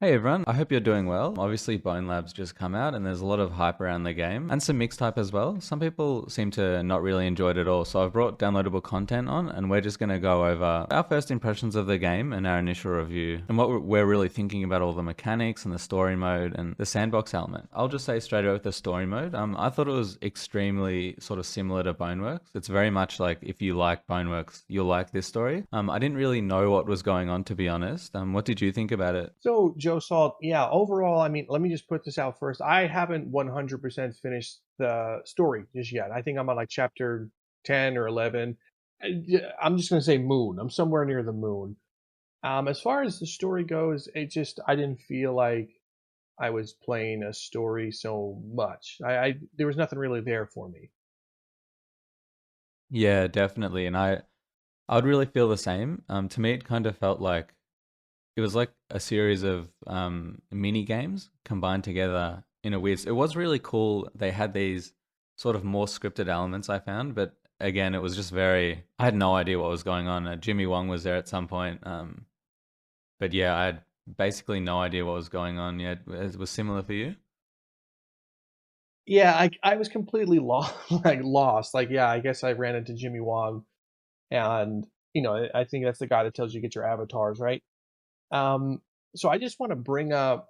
Hey everyone, I hope you're doing well. Obviously, BoneLab's just come out and there's a lot of hype around the game and some mixed hype as well. Some people seem to not really enjoy it at all. So I've brought downloadable content on and we're just going to go over our first impressions of the game and our initial review and what we're really thinking about all the mechanics and the story mode and the sandbox element. I'll just say straight away with the story mode. I thought it was extremely sort of similar to Boneworks. It's very much like if you like Boneworks, you'll like this story. I didn't really know what was going on, to be honest. What did you think about it? So, josalt, yeah, overall, I mean, let me just put this out first. I haven't 100% finished the story just yet. I think I'm on like chapter 10 or 11. I'm just going to say moon. I'm somewhere near the moon. As far as the story goes, I didn't feel like I was playing a story so much. There was nothing really there for me. Yeah, definitely. And I would really feel the same. To me, it kind of felt like it was like a series of mini games combined together in a weird. It was really cool. They had these sort of more scripted elements I found, but again, it was just very. I had no idea what was going on. Jimmy Wong was there at some point, but yeah, I had basically no idea what was going on. Yeah, it was similar for you. Yeah, I was completely lost, like lost. Like, yeah, I guess I ran into Jimmy Wong, and I think that's the guy that tells you to get your avatars right. Um, so I just want to bring up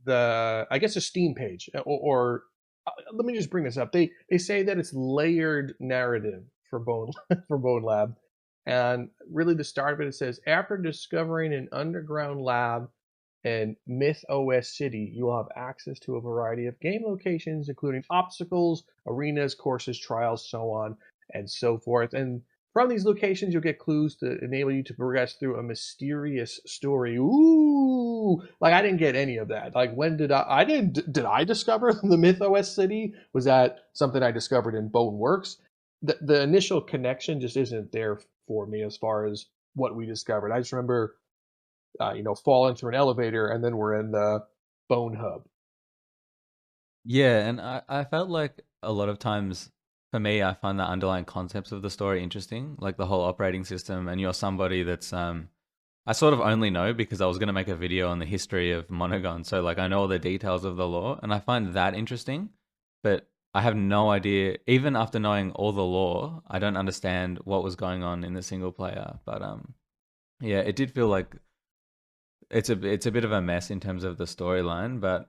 I guess, a Steam page, let me just bring this up. They say that it's layered narrative for Bone for Bone Lab, and really the start of it says after discovering an underground lab in Myth OS City, you will have access to a variety of game locations, including obstacles, arenas, courses, trials, so on and so forth. And from these locations, you'll get clues to enable you to progress through a mysterious story. Ooh, like I didn't get any of that. Like when did I didn't did I discover the Myth OS City? Was that something I discovered in Boneworks? The initial connection just isn't there for me as far as what we discovered. I just remember falling through an elevator, and then we're in the Bone Hub. Yeah, and I felt like a lot of times for me, I find the underlying concepts of the story interesting, like the whole operating system, and you're somebody that's I sort of only know because I was going to make a video on the history of Monogon. So like I know all the details of the lore and I find that interesting, but I have no idea even after knowing all the lore, I don't understand what was going on in the single player. But yeah, it did feel like it's a bit of a mess in terms of the storyline, but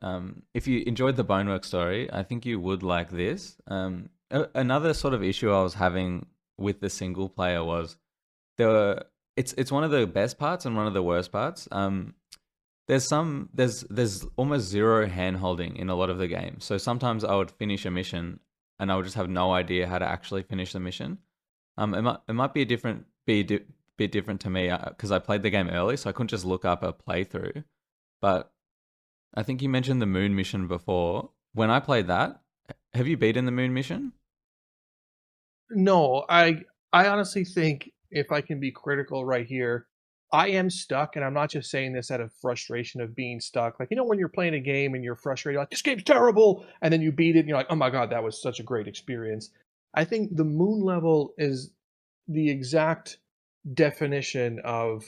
if you enjoyed the Bonework story, I think you would like this. Another sort of issue I was having with the single player was there were it's one of the best parts and one of the worst parts. There's almost zero hand holding in a lot of the game. So sometimes I would finish a mission and I would just have no idea how to actually finish the mission. It might be bit different to me because I played the game early, so I couldn't just look up a playthrough. But I think you mentioned the moon mission before. When I played that, have you beaten the moon mission? No, I honestly think, if I can be critical right here, I am stuck, and I'm not just saying this out of frustration of being stuck. Like, when you're playing a game and you're frustrated, like, this game's terrible, and then you beat it and you're like, oh my god, that was such a great experience. I think the moon level is the exact definition of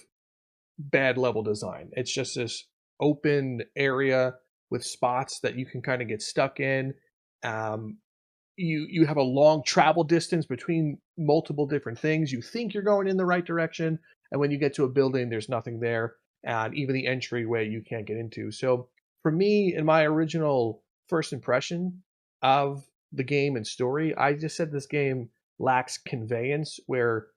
bad level design. It's just this open area with spots that you can kind of get stuck in. Um, you have a long travel distance between multiple different things. You think you're going in the right direction, and when you get to a building, there's nothing there, and even the entryway you can't get into. So for me, in my original first impression of the game and story, I just said this game lacks conveyance, where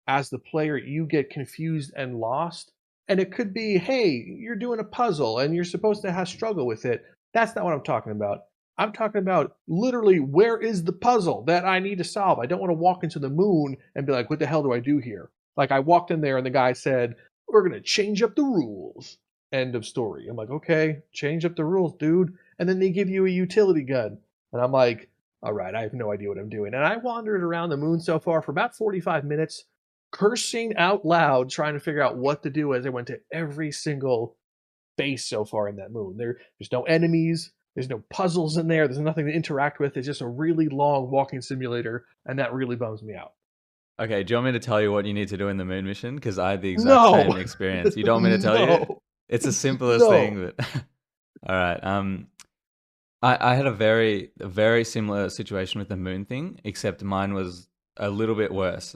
as the player you get confused and lost. And it could be, hey, you're doing a puzzle and you're supposed to have struggle with it. That's not what I'm talking about. I'm talking about literally, where is the puzzle that I need to solve? I don't want to walk into the moon and be like, what the hell do I do here? Like, I walked in there and the guy said, we're going to change up the rules. End of story. I'm like, okay, change up the rules, dude. And then they give you a utility gun. And I'm like, all right, I have no idea what I'm doing. And I wandered around the moon so far for about 45 minutes, cursing out loud, trying to figure out what to do as I went to every single base so far in that moon. There's no enemies, there's no puzzles in there, there's nothing to interact with. It's just a really long walking simulator, and that really bums me out. Okay, do you want me to tell you what you need to do in the moon mission? Because I had the exact No, same experience. You don't want me to tell you? no. It's the simplest thing, So, but all right. I had a very similar situation with the moon thing, except mine was a little bit worse.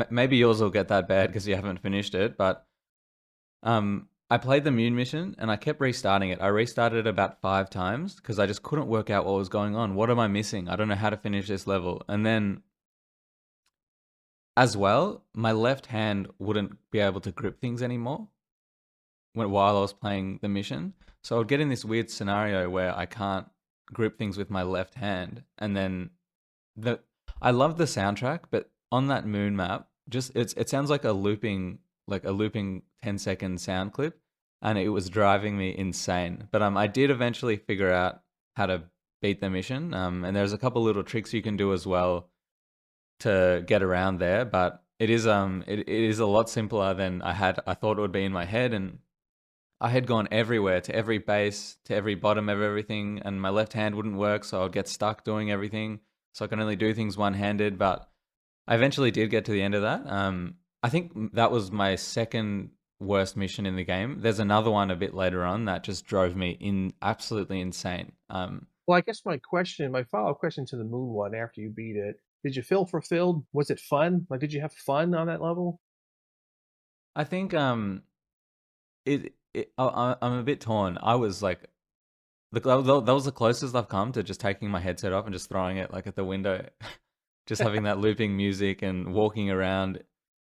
Maybe yours will get that bad because you haven't finished it, but I played the moon mission and I kept restarting it. I restarted it about 5 times because I just couldn't work out what was going on. What am I missing? I don't know how to finish this level. And then as well, my left hand wouldn't be able to grip things anymore while I was playing the mission. So I would get in this weird scenario where I can't grip things with my left hand, and then the I love the soundtrack, but on that moon map, just it sounds like a looping 10-second sound clip, and it was driving me insane. But I did eventually figure out how to beat the mission. And there's a couple little tricks you can do as well to get around there, but it is a lot simpler than I thought it would be in my head. And I had gone everywhere, to every base, to every bottom of everything, and my left hand wouldn't work, so I'd get stuck doing everything. So I can only do things one-handed, but I eventually did get to the end of that. I think that was my second worst mission in the game. There's another one a bit later on that just drove me absolutely insane. well, I guess my follow-up question to the moon one after you beat it, did you feel fulfilled? Was it fun? Like, did you have fun on that level? I think I'm a bit torn. I was like, that was the closest I've come to just taking my headset off and just throwing it like at the window, just having that looping music and walking around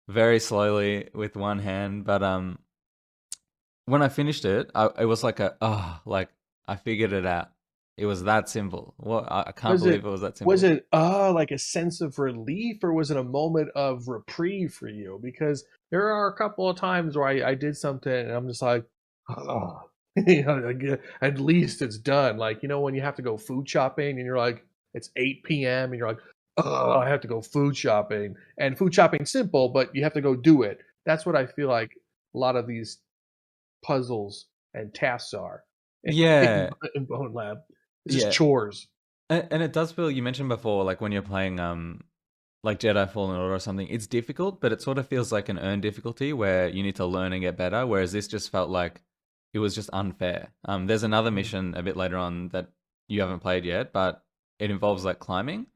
very slowly with one hand. But when I finished it, it was like like I figured it out. It was that simple. What I can't Was believe it it was that was simple. it, like a sense of relief, or was it a moment of reprieve for you? Because there are a couple of times where I did something and I'm just like, "Oh," like, at least it's done. Like, when you have to go food shopping and you're like, it's 8 p.m. and you're like, "Oh, I have to go food shopping." And food shopping's simple, but you have to go do it. That's what I feel like a lot of these puzzles and tasks are Yeah, in Bone Lab. It's just yeah, chores. and it does feel. You mentioned before, like when you're playing like Jedi Fallen Order or something, it's difficult, but it sort of feels like an earned difficulty where you need to learn and get better. Whereas this just felt like it was just unfair. There's another Mhm. mission a bit later on that you haven't played yet, but it involves like climbing,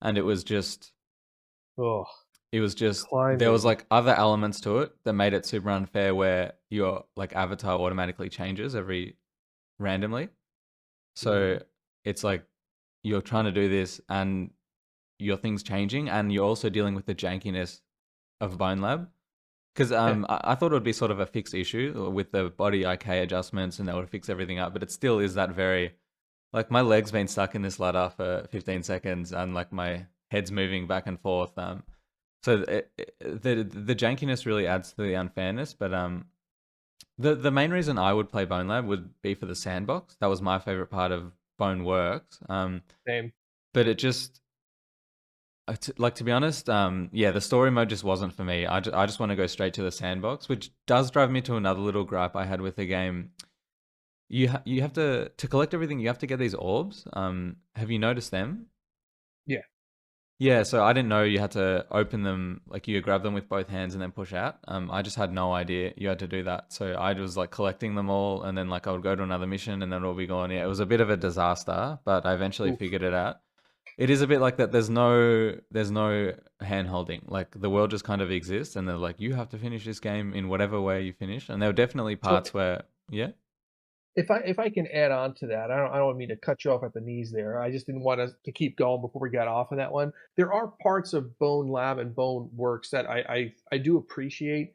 and Oh, there was climbing. like other elements to it that made it super unfair, where your like avatar automatically changes every randomly. So Mhm. it's like you're trying to do this and your thing's changing, and you're also dealing with the jankiness of BoneLab. Because I thought it would be sort of a fixed issue with the body IK adjustments, and that would fix everything up. But it still is that very like my leg's been stuck in this ladder for 15 seconds, and like my head's moving back and forth. So the jankiness really adds to the unfairness. But the main reason I would play BoneLab would be for the sandbox. That was my favorite part of Boneworks. Same. But it just like to be honest, yeah, the story mode just wasn't for me. I just want to go straight to the sandbox, which does drive me to another little gripe I had with the game. You have to collect everything. You have to get these orbs. Have you noticed them? Yeah. Yeah, so I didn't know you had to open them, like you grab them with both hands and then push out. I just had no idea you had to do that. So I was like collecting them all, and then like I would go to another mission and then it'll be gone. Yeah, it was a bit of a disaster, but I eventually Oof. figured it out. It is a bit like that. There's no hand holding. Like the world just kind of exists, and they're like, you have to finish this game in whatever way you finish. And there were definitely So parts where, yeah, if I can add on to that, I don't mean to cut you off at the knees there. I just didn't want us to keep going before we got off of that one. There are parts of Bone Lab and Bone Works that I do appreciate,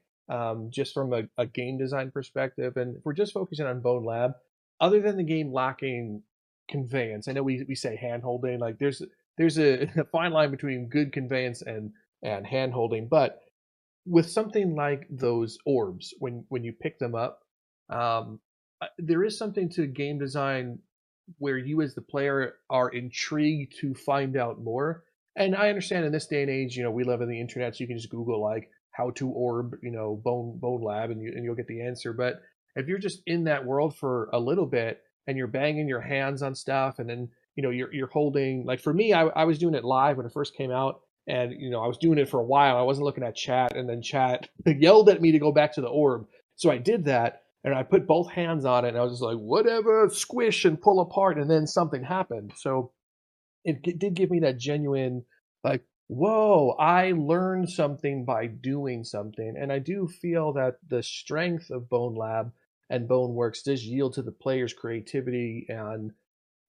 just from a game design perspective. And if we're just focusing on Bone Lab, other than the game lacking conveyance, I know we say hand holding, like there's a fine line between good conveyance and hand holding, but with something like those orbs, when you pick them up, there is something to game design where you as the player are intrigued to find out more. And I understand in this day and age, we live in the internet, so you can just Google like how to orb, bone lab, and you'll get the answer. But if you're just in that world for a little bit and you're banging your hands on stuff, and then you're holding, like for me, I was doing it live when it first came out, and I was doing it for a while. I wasn't looking at chat, and then chat yelled at me to go back to the orb, so I did that. and I put both hands on it, and I was just like, whatever, squish and pull apart, and then something happened. So did give me that genuine, like, whoa, I learned something by doing something. And I do feel that the strength of BoneLab and Boneworks does yield to the player's creativity and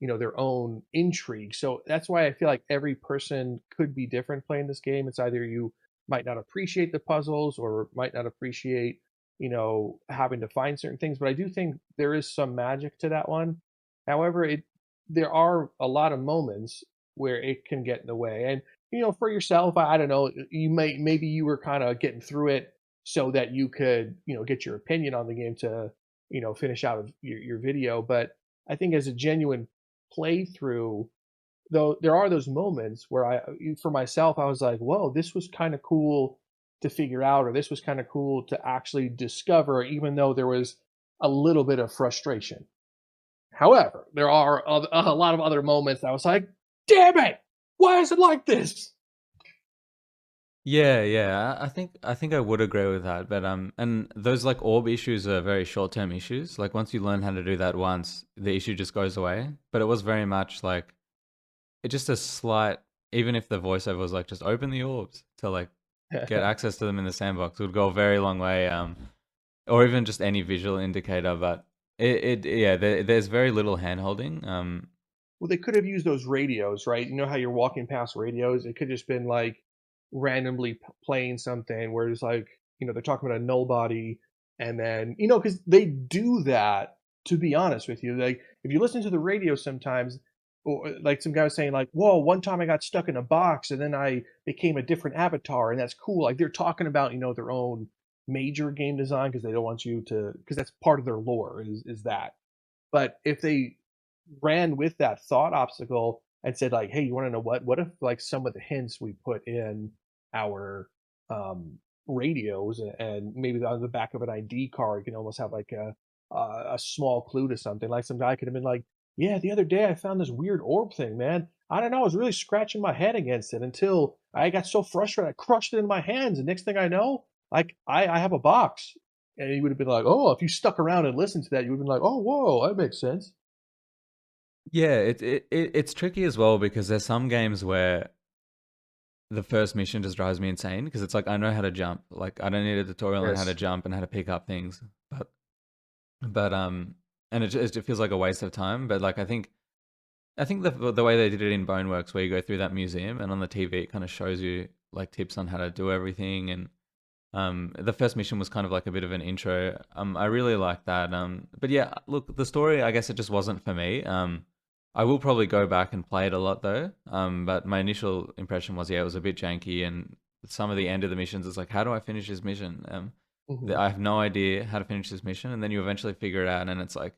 their own intrigue. So that's why I feel like every person could be different playing this game. It's either you might not appreciate the puzzles or might not appreciate having to find certain things, but I do think there is some magic to that one. However, it there are a lot of moments where it can get in the way. And for yourself, I don't know, maybe you were kind of getting through it so that you could get your opinion on the game to finish out your video. But I think as a genuine playthrough, though, there are those moments where for myself, I was like, whoa, this was kind of cool to figure out, or this was kind of cool to actually discover, even though there was a little bit of frustration. However, there are a lot of other moments that I was like, damn it, why is it like this? Yeah, yeah. I think I would agree with that. But and those like orb issues are very short-term issues. Like once you learn how to do that once, the issue just goes away. But it was very much like it just a slight, even if the voiceover was like just open the orbs to like get access to them in the sandbox, it would go a very long way. Or even just any visual indicator. But yeah, there's very little hand holding. Well, they could have used those radios, right? You know how you're walking past radios? It could just been like randomly playing something where it's like, they're talking about a null body. And then, because they do that, to be honest with you. Like, if you listen to the radio sometimes, or like some guy was saying, like, whoa, one time I got stuck in a box and then I became a different avatar. And that's cool. Like, they're talking about, their own major game design because they don't want you to, because that's part of their lore is that. But if they ran with that thought obstacle and said like, "Hey, you want to know what? What if like some of the hints we put in our radios and maybe on the back of an ID card can almost have like a small clue to something. Like some guy could have been like, "Yeah, the other day I found this weird orb thing, man. I don't know. I was really scratching my head against it until I got so frustrated I crushed it in my hands. And next thing I know, like I have a box." And he would have been like, "Oh, if you stuck around and listened to that, you would have been like, oh, whoa, that makes sense." Yeah, it's tricky as well because there's some games where the first mission just drives me insane because it's like I know how to jump. Like I don't need a tutorial on how to Yes. jump and how to pick up things. But and it feels like a waste of time. But like I think the way they did it in Boneworks, where you go through that museum and on the TV it kind of shows you like tips on how to do everything. And the first mission was kind of like a bit of an intro. I really like that. But yeah, look, the story, I guess it just wasn't for me. I will probably go back and play it a lot though. But my initial impression was, yeah, it was a bit janky, and some of the end of the missions is like, how do I finish this mission? Hmm. I have no idea how to finish this mission, and then you eventually figure it out, and it's like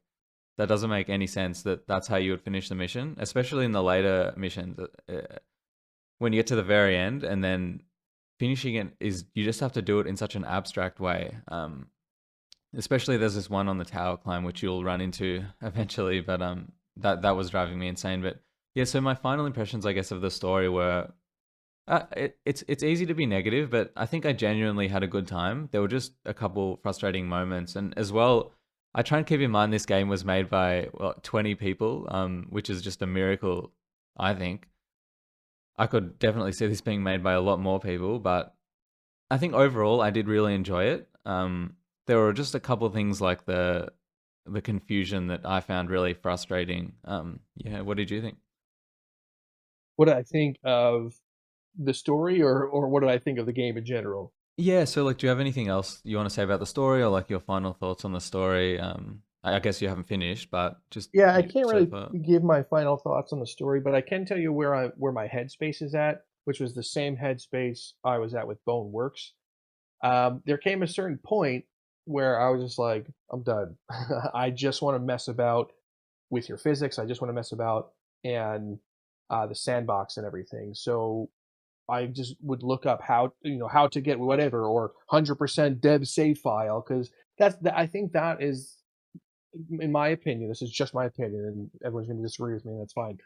that doesn't make any sense that that's how you would finish the mission, especially in the later missions. When you get to the very end, and then finishing it is you just have to do it in such an abstract way. Especially there's this one on the tower climb which you'll run into eventually, but that was driving me insane. But yeah, so my final impressions, I guess, of the story were it's easy to be negative, but I think I genuinely had a good time. There were just a couple frustrating moments, and as well, I try and keep in mind this game was made by 20 people, which is just a miracle, I think. I could definitely see this being made by a lot more people, but I think overall I did really enjoy it. There were just a couple of things like the confusion that I found really frustrating. Yeah, what did you think? What did I think of the story, or what did I think of the game in general? Yeah, so like, do you have anything else you want to say about the story, or like your final thoughts on the story? I guess you haven't finished, but just Yeah, I you can't so really far. give my final thoughts on the story, but I can tell you where my headspace is at, which was the same headspace I was at with Boneworks. There came a certain point where I was just like, I'm done. I just want to mess about with your physics. I just want to mess about and the sandbox and everything. So I just would look up how to get whatever or 100% dev save file because I think that is, in my opinion, this is just my opinion, and everyone's going to disagree with me, and that's fine.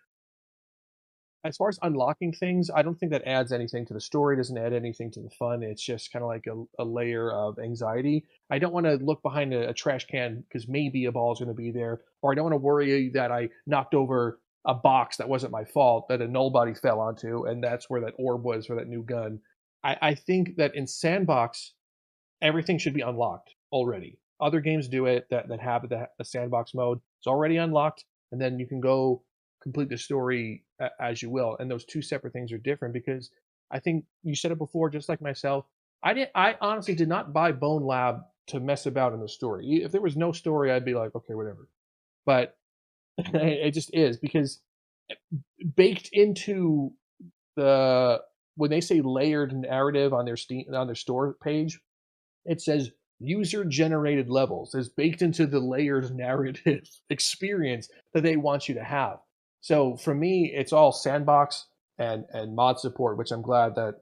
As far as unlocking things, I don't think that adds anything to the story, doesn't add anything to the fun. It's just kind of like a layer of anxiety. I don't want to look behind a trash can because maybe a ball is going to be there, or I don't want to worry that I knocked over a box that wasn't my fault that a nobody fell onto, and that's where that orb was for that new gun. I think that in sandbox, everything should be unlocked already. Other games do it that have the sandbox mode. It's already unlocked, and then you can go complete the story as you will. And those two separate things are different because I think you said it before, just like myself. I honestly did not buy BoneLab to mess about in the story. If there was no story, I'd be like, okay, whatever. But it just is because baked into the when they say layered narrative on their Steam on their store page, it says user generated levels is baked into the layered narrative experience that they want you to have. So for me, it's all sandbox and mod support, which I'm glad that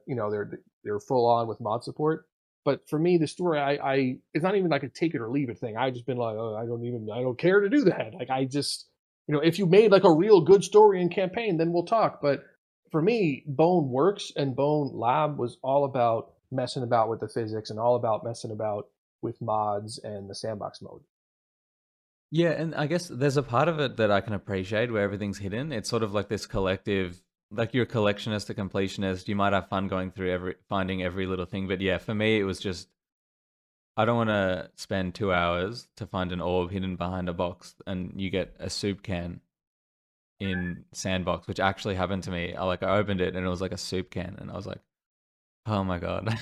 they're full on with mod support. But for me, the story, I it's not even like a take it or leave it thing. I just been like, oh, I don't care to do that. Like I just, if you made like a real good story and campaign, then we'll talk. But for me, Bone Works and Bone Lab was all about messing about with the physics and all about messing about with mods and the sandbox mode. Yeah, and I guess there's a part of it that I can appreciate where everything's hidden. It's sort of like this collective, like you're a collectionist, a completionist. You might have fun going through finding every little thing. But yeah, for me, it was just, I don't want to spend 2 hours to find an orb hidden behind a box and you get a soup can in Sandbox, which actually happened to me. I opened it and it was like a soup can, and I was like, oh my God, how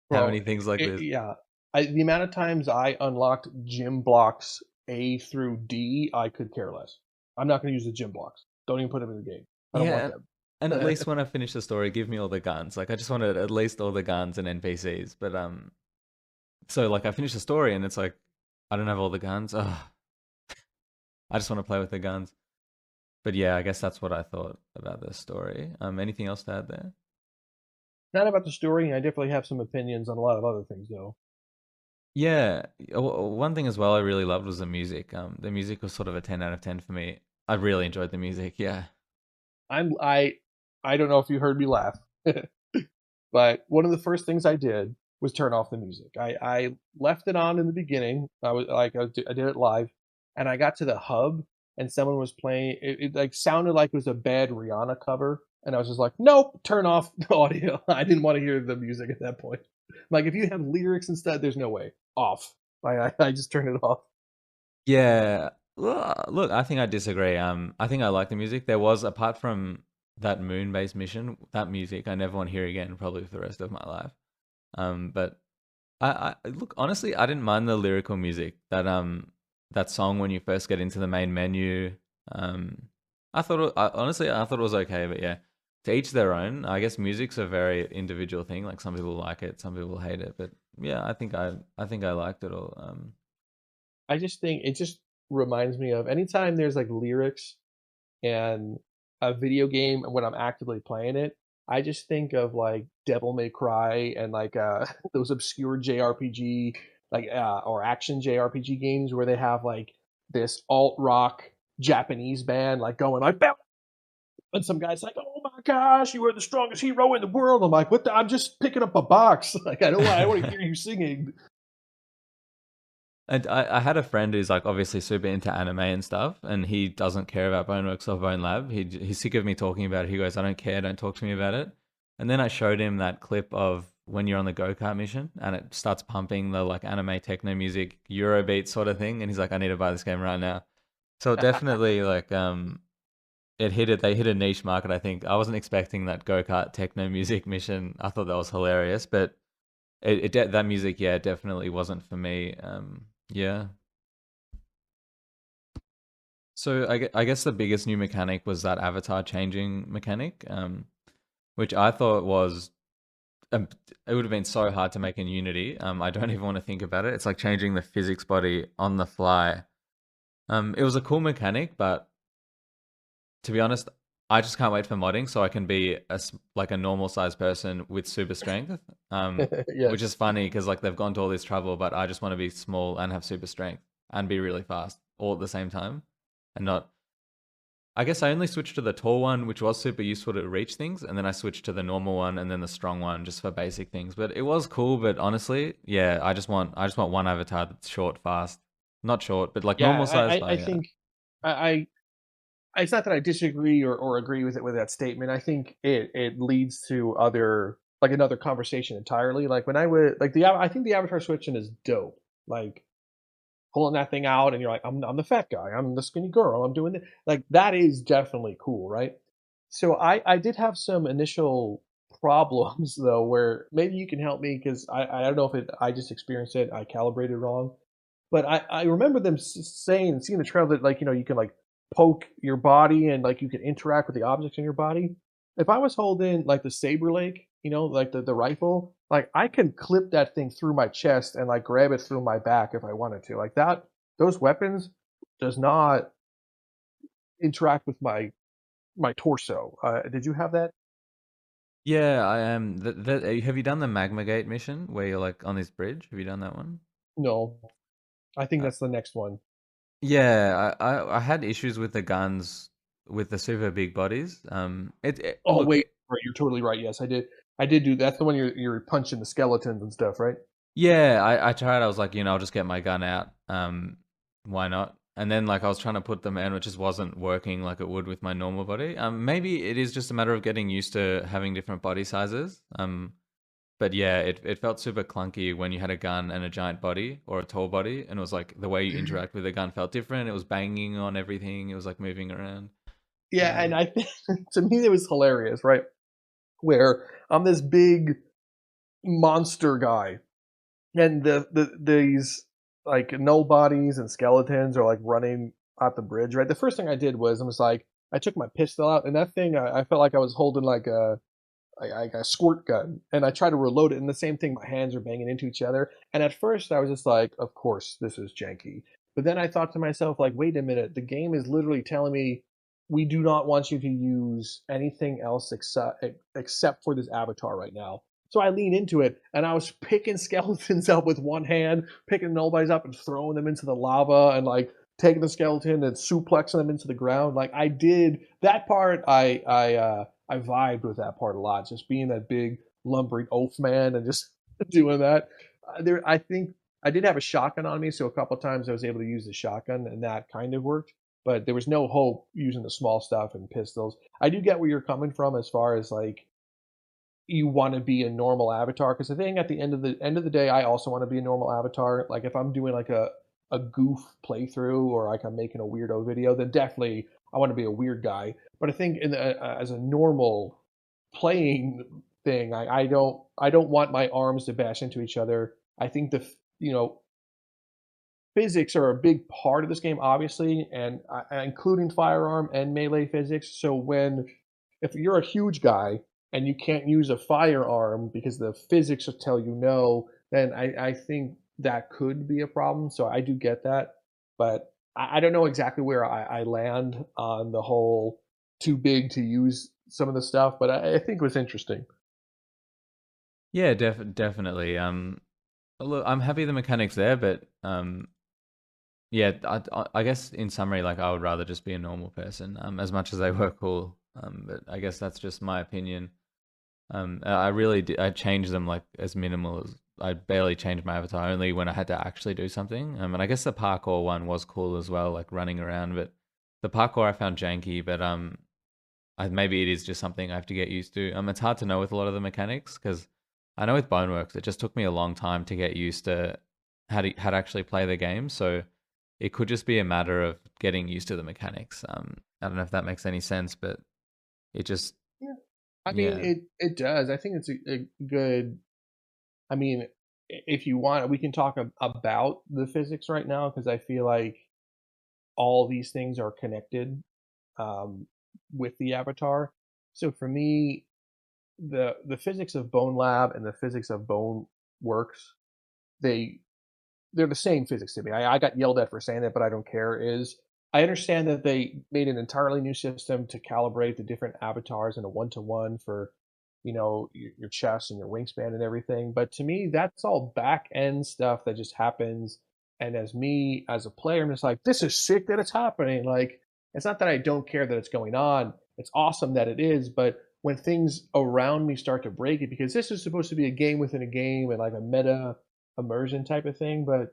Bro, many things like this? yeah. The amount of times I unlocked gym blocks A through D, I could care less. I'm not going to use the gym blocks. Don't even put them in the game. I don't want Yeah, them. and at least when I finish the story, give me all the guns. Like I just wanted at least all the guns and NPCs. But so like I finished the story and it's like I don't have all the guns. Ugh, I just want to play with the guns. But yeah, I guess that's what I thought about the story. Anything else to add there? Not about the story. I definitely have some opinions on a lot of other things, though. Yeah, one thing as well I really loved was the music. The music was sort of a 10 out of 10 for me. I really enjoyed the music. Yeah. I'm I don't know if you heard me laugh, but one of the first things I did was turn off the music. I left it on in the beginning. I did it live, and I got to the hub, and someone was playing. It like sounded like it was a bad Rihanna cover, and I was just like, nope, turn off the audio. I didn't want to hear the music at that point. Like if you have lyrics instead, there's no way off. I just turned it off. Yeah. Look, I think I disagree. I think I like the music. There was, apart from that moon-based mission, that music I never want to hear again, probably for the rest of my life. But I look, honestly, I didn't mind the lyrical music. That song when you first get into the main menu. Um, honestly, I thought it was okay. But yeah, to each their own. I guess music's a very individual thing. Like some people like it, some people hate it. But yeah, I think I liked it all. I just think it just reminds me of anytime there's like lyrics and a video game when I'm actively playing it, I just think of like Devil May Cry and like those obscure JRPG or action JRPG games where they have like this alt rock Japanese band like going like "Bam!" and some guy's like, "Oh my gosh, you are the strongest hero in the world." I'm like, "What the? I'm just picking up a box. Like I don't want to hear you singing." And I had a friend who's like obviously super into anime and stuff, and he doesn't care about Boneworks or Bone Lab. He's sick of me talking about it. He goes, "I don't care. Don't talk to me about it." And then I showed him that clip of when you're on the go kart mission, and it starts pumping the like anime techno music, Eurobeat sort of thing, and he's like, "I need to buy this game right now." So definitely like it hit it. They hit a niche market. I think I wasn't expecting that go kart techno music mission. I thought that was hilarious, but that music, yeah, definitely wasn't for me. Yeah. So I guess the biggest new mechanic was that avatar changing mechanic, which I thought was um, it would have been so hard to make in Unity. I don't even want to think about it. It's like changing the physics body on the fly. It was a cool mechanic, but to be honest, I just can't wait for modding so I can be like a normal sized person with super strength. Which is Yes. funny because like they've gone to all this trouble, but I just want to be small and have super strength and be really fast all at the same time, and not. I guess I only switched to the tall one, which was super useful to reach things, and then I switched to the normal one and then the strong one just for basic things. But it was cool. But honestly, yeah, I just want one avatar that's short, fast, not short, but like Yeah, normal size. I Yeah, think I it's not that I disagree or agree with it with that statement. I think it leads to other like another conversation entirely. Like when I would like I think the avatar switching is dope. Like pulling that thing out and you're like, I'm the fat guy, I'm the skinny girl, I'm doing it. Like that is definitely cool, right? So I did have some initial problems though, where maybe you can help me because I don't know if I just experienced it, I calibrated wrong, but I remember them saying, seeing the trailer that like you can like poke your body and like you can interact with the objects in your body. If I was holding like the saber lake, like the rifle, like I can clip that thing through my chest and like grab it through my back if I wanted to. Like that, those weapons does not interact with my torso. Did you have that? yeah, I am. Have you done the Magma Gate mission where you're like on this bridge? Have you done that one? No, I think Uh, that's the next one. yeah, I had issues with the guns with the super big bodies. Oh Look, wait, right, you're totally right. Yes, I did. I did do that's the one you're punching the skeletons and stuff, right? yeah, I tried. I was like, I'll just get my gun out. Why not? And then like I was trying to put them in, it just wasn't working like it would with my normal body. Maybe it is just a matter of getting used to having different body sizes. But yeah, it felt super clunky when you had a gun and a giant body or a tall body, and it was like the way you interact with the gun felt different. It was banging on everything. It was like moving around. Yeah, and Um, I think to me it was hilarious, right? Where I'm this big monster guy, and these like nobodies and skeletons are like running at the bridge, right? The first thing I did was I was like, I took my pistol out, and that thing I felt like I was holding like a squirt gun, and I tried to reload it, and the same thing. My hands are banging into each other, and at first I was just like, of course this is janky. But then I thought to myself, like, wait a minute, the game is literally telling me we do not want you to use anything else except for this avatar right now. So I leaned into it, and I was picking skeletons up with one hand, picking nobodies up and throwing them into the lava, and like taking the skeleton and suplexing them into the ground. Like I did that part. I vibed with that part a lot, just being that big lumbering oaf man and just doing that. I think I did have a shotgun on me, so a couple times I was able to use the shotgun, and that kind of worked. But there was no hope using the small stuff and pistols. I do get where you're coming from as far as like you want to be a normal avatar, because I think at the end of the day, I also want to be a normal avatar. Like if I'm doing like a goof playthrough or like I'm making a weirdo video, then definitely I want to be a weird guy. But I think as a normal playing thing, I don't want my arms to bash into each other. I think you know physics are a big part of this game, obviously, and including firearm and melee physics. So if you're a huge guy and you can't use a firearm because the physics will tell you no, then I think that could be a problem. So I do get that, but I don't know exactly where I land on the whole too big to use some of the stuff, but I think it was interesting. yeah, definitely. Look, I'm happy the mechanics there, but yeah, I guess in summary, like I would rather just be a normal person, as much as they were cool. But I guess that's just my opinion. I really did, I changed them like as minimal as I barely changed my avatar, only when I had to actually do something. And I guess the parkour one was cool as well, like running around. But the parkour I found janky, but maybe it is just something I have to get used to. It's hard to know with a lot of the mechanics because I know with Boneworks, it just took me a long time to get used to how to actually play the game. So it could just be a matter of getting used to the mechanics. I don't know if that makes any sense, but it just Yeah. I mean, yeah. it does. I think it's a good. I mean, if you want, we can talk about the physics right now because I feel like all these things are connected um, with the avatar. So for me, the physics of BoneLab and the physics of Bone Works, they they're the same physics to me. I got yelled at for saying that, but I don't care. Is I understand that they made an entirely new system to calibrate the different avatars in a one-to-one for your chest and your wingspan and everything. But to me, that's all back end stuff that just happens. And as me as a player, I'm just like, this is sick that it's happening. Like It's not that I don't care that it's going on. It's awesome that it is, but when things around me start to break it, because this is supposed to be a game within a game and like a meta immersion type of thing, but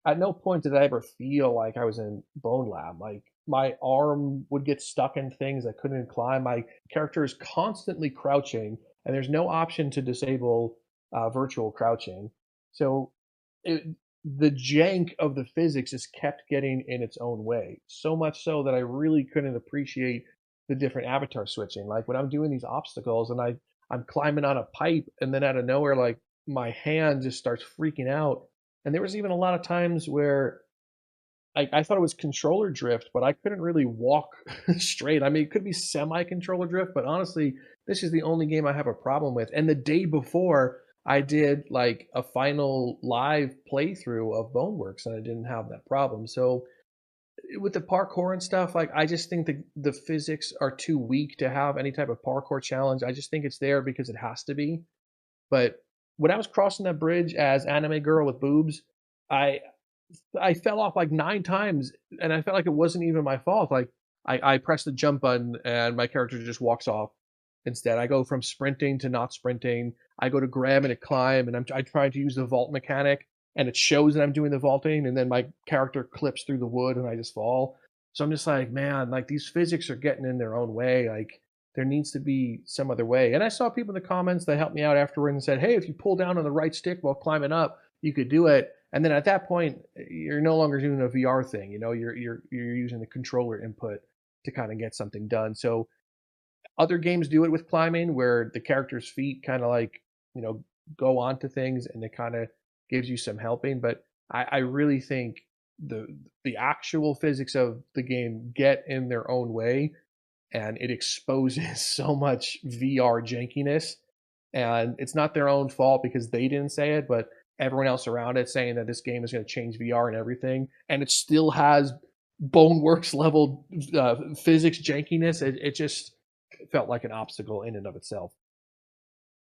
at no point did I ever feel like I was in BoneLab. Like my arm would get stuck in things I couldn't climb. My character is constantly crouching, and there's no option to disable virtual crouching. So it, the jank of the physics just kept getting in its own way. So much so that I really couldn't appreciate the different avatar switching. Like when I'm doing these obstacles and I'm climbing on a pipe, and then out of nowhere, like my hand just starts freaking out, and there was even a lot of times where I thought it was controller drift, but I couldn't really walk straight. I mean, it could be semi controller drift, but honestly, this is the only game I have a problem with. And the day before, I did like a final live playthrough of Boneworks, and I didn't have that problem. So with the parkour and stuff, like I just think the physics are too weak to have any type of parkour challenge. I just think it's there because it has to be. But when I was crossing that bridge as anime girl with boobs, I I fell off like 9 times, and I felt like it wasn't even my fault. Like, I press the jump button, and my character just walks off instead. I go from sprinting to not sprinting. I go to grab and to climb, and I try to use the vault mechanic, and it shows that I'm doing the vaulting, and then my character clips through the wood, and I just fall. So I'm just like, man, like these physics are getting in their own way. Like there needs to be some other way. And I saw people in the comments that helped me out afterward and said, hey, if you pull down on the right stick while climbing up, you could do it. And then at that point, you're no longer doing a VR thing. You know, you're using the controller input to kind of get something done. So other games do it with climbing, where the character's feet kind of like you know go onto things, and it kind of gives you some helping. But I really think the actual physics of the game get in their own way, and it exposes so much VR jankiness. And it's not their own fault because they didn't say it, but everyone else around it saying that this game is going to change VR and everything, and it still has Boneworks level physics jankiness. It just felt like an obstacle in and of itself.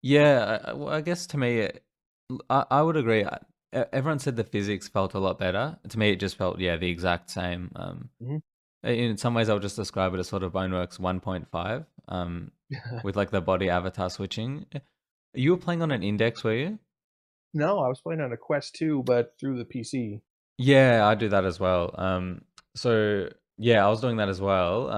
Yeah, well, I guess to me, I would agree. Everyone said the physics felt a lot better. To me, it just felt, yeah, the exact same. Mhm. In some ways, I would just describe it as sort of Boneworks 1.5, with like the body avatar switching. You were playing on an index, were you? No, I was playing on a Quest 2, but through the PC. Yeah, I do that as well. So yeah, I was doing that as well.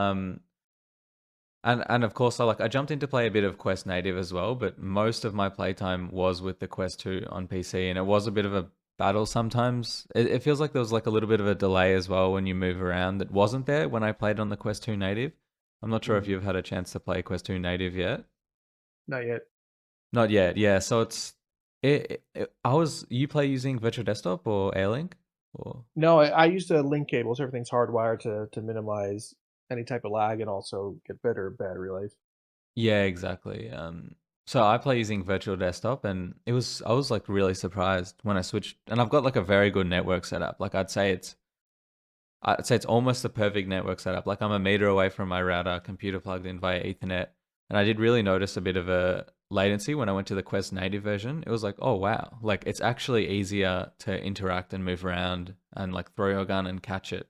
And of course, I jumped into play a bit of Quest Native as well, but most of my playtime was with the Quest 2 on PC, and it was a bit of a battle sometimes. It feels like there was like a little bit of a delay as well when you move around that wasn't there when I played on the Quest 2 Native. I'm not sure if Mhm. you've had a chance to play Quest 2 Native yet. Not yet. Not yet, yeah. So I was you play using Virtual Desktop or Airlink or No, I use the link cables. Everything's hardwired to minimize any type of lag and also get better battery life. yeah, exactly. So I play using virtual desktop, and I was like really surprised when I switched, and I've got like a very good network setup. Like I'd say it's almost the perfect network setup. Like I'm a meter away from my router, computer plugged in via Ethernet, and I did really notice a bit of a latency when I went to the Quest native version. It was like, oh wow, like it's actually easier to interact and move around and like throw your gun and catch it.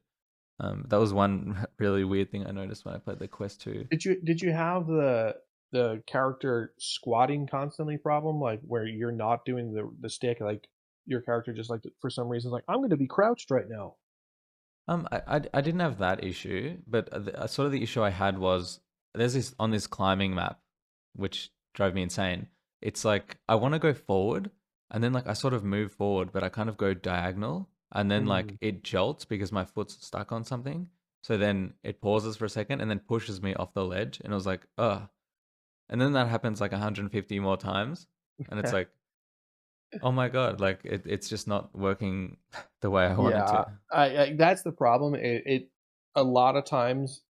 That was one really weird thing I noticed when I played the Quest 2. Did you have the character squatting constantly problem, like where you're not doing the stick, like your character just like for some reason is like I'm going to be crouched right now. I didn't have that issue, but sort of the issue I had was there's this on this climbing map, which drove me insane. It's like I want to go forward, and then like I sort of move forward, but I kind of go diagonal, and then like Mm. it jolts because my foot's stuck on something. So then it pauses for a second and then pushes me off the ledge, and it was like, ugh. And then that happens like 150 more times, and it's like, oh my God, like it's just not working the way I wanted Yeah, to. I that's the problem. It a lot of times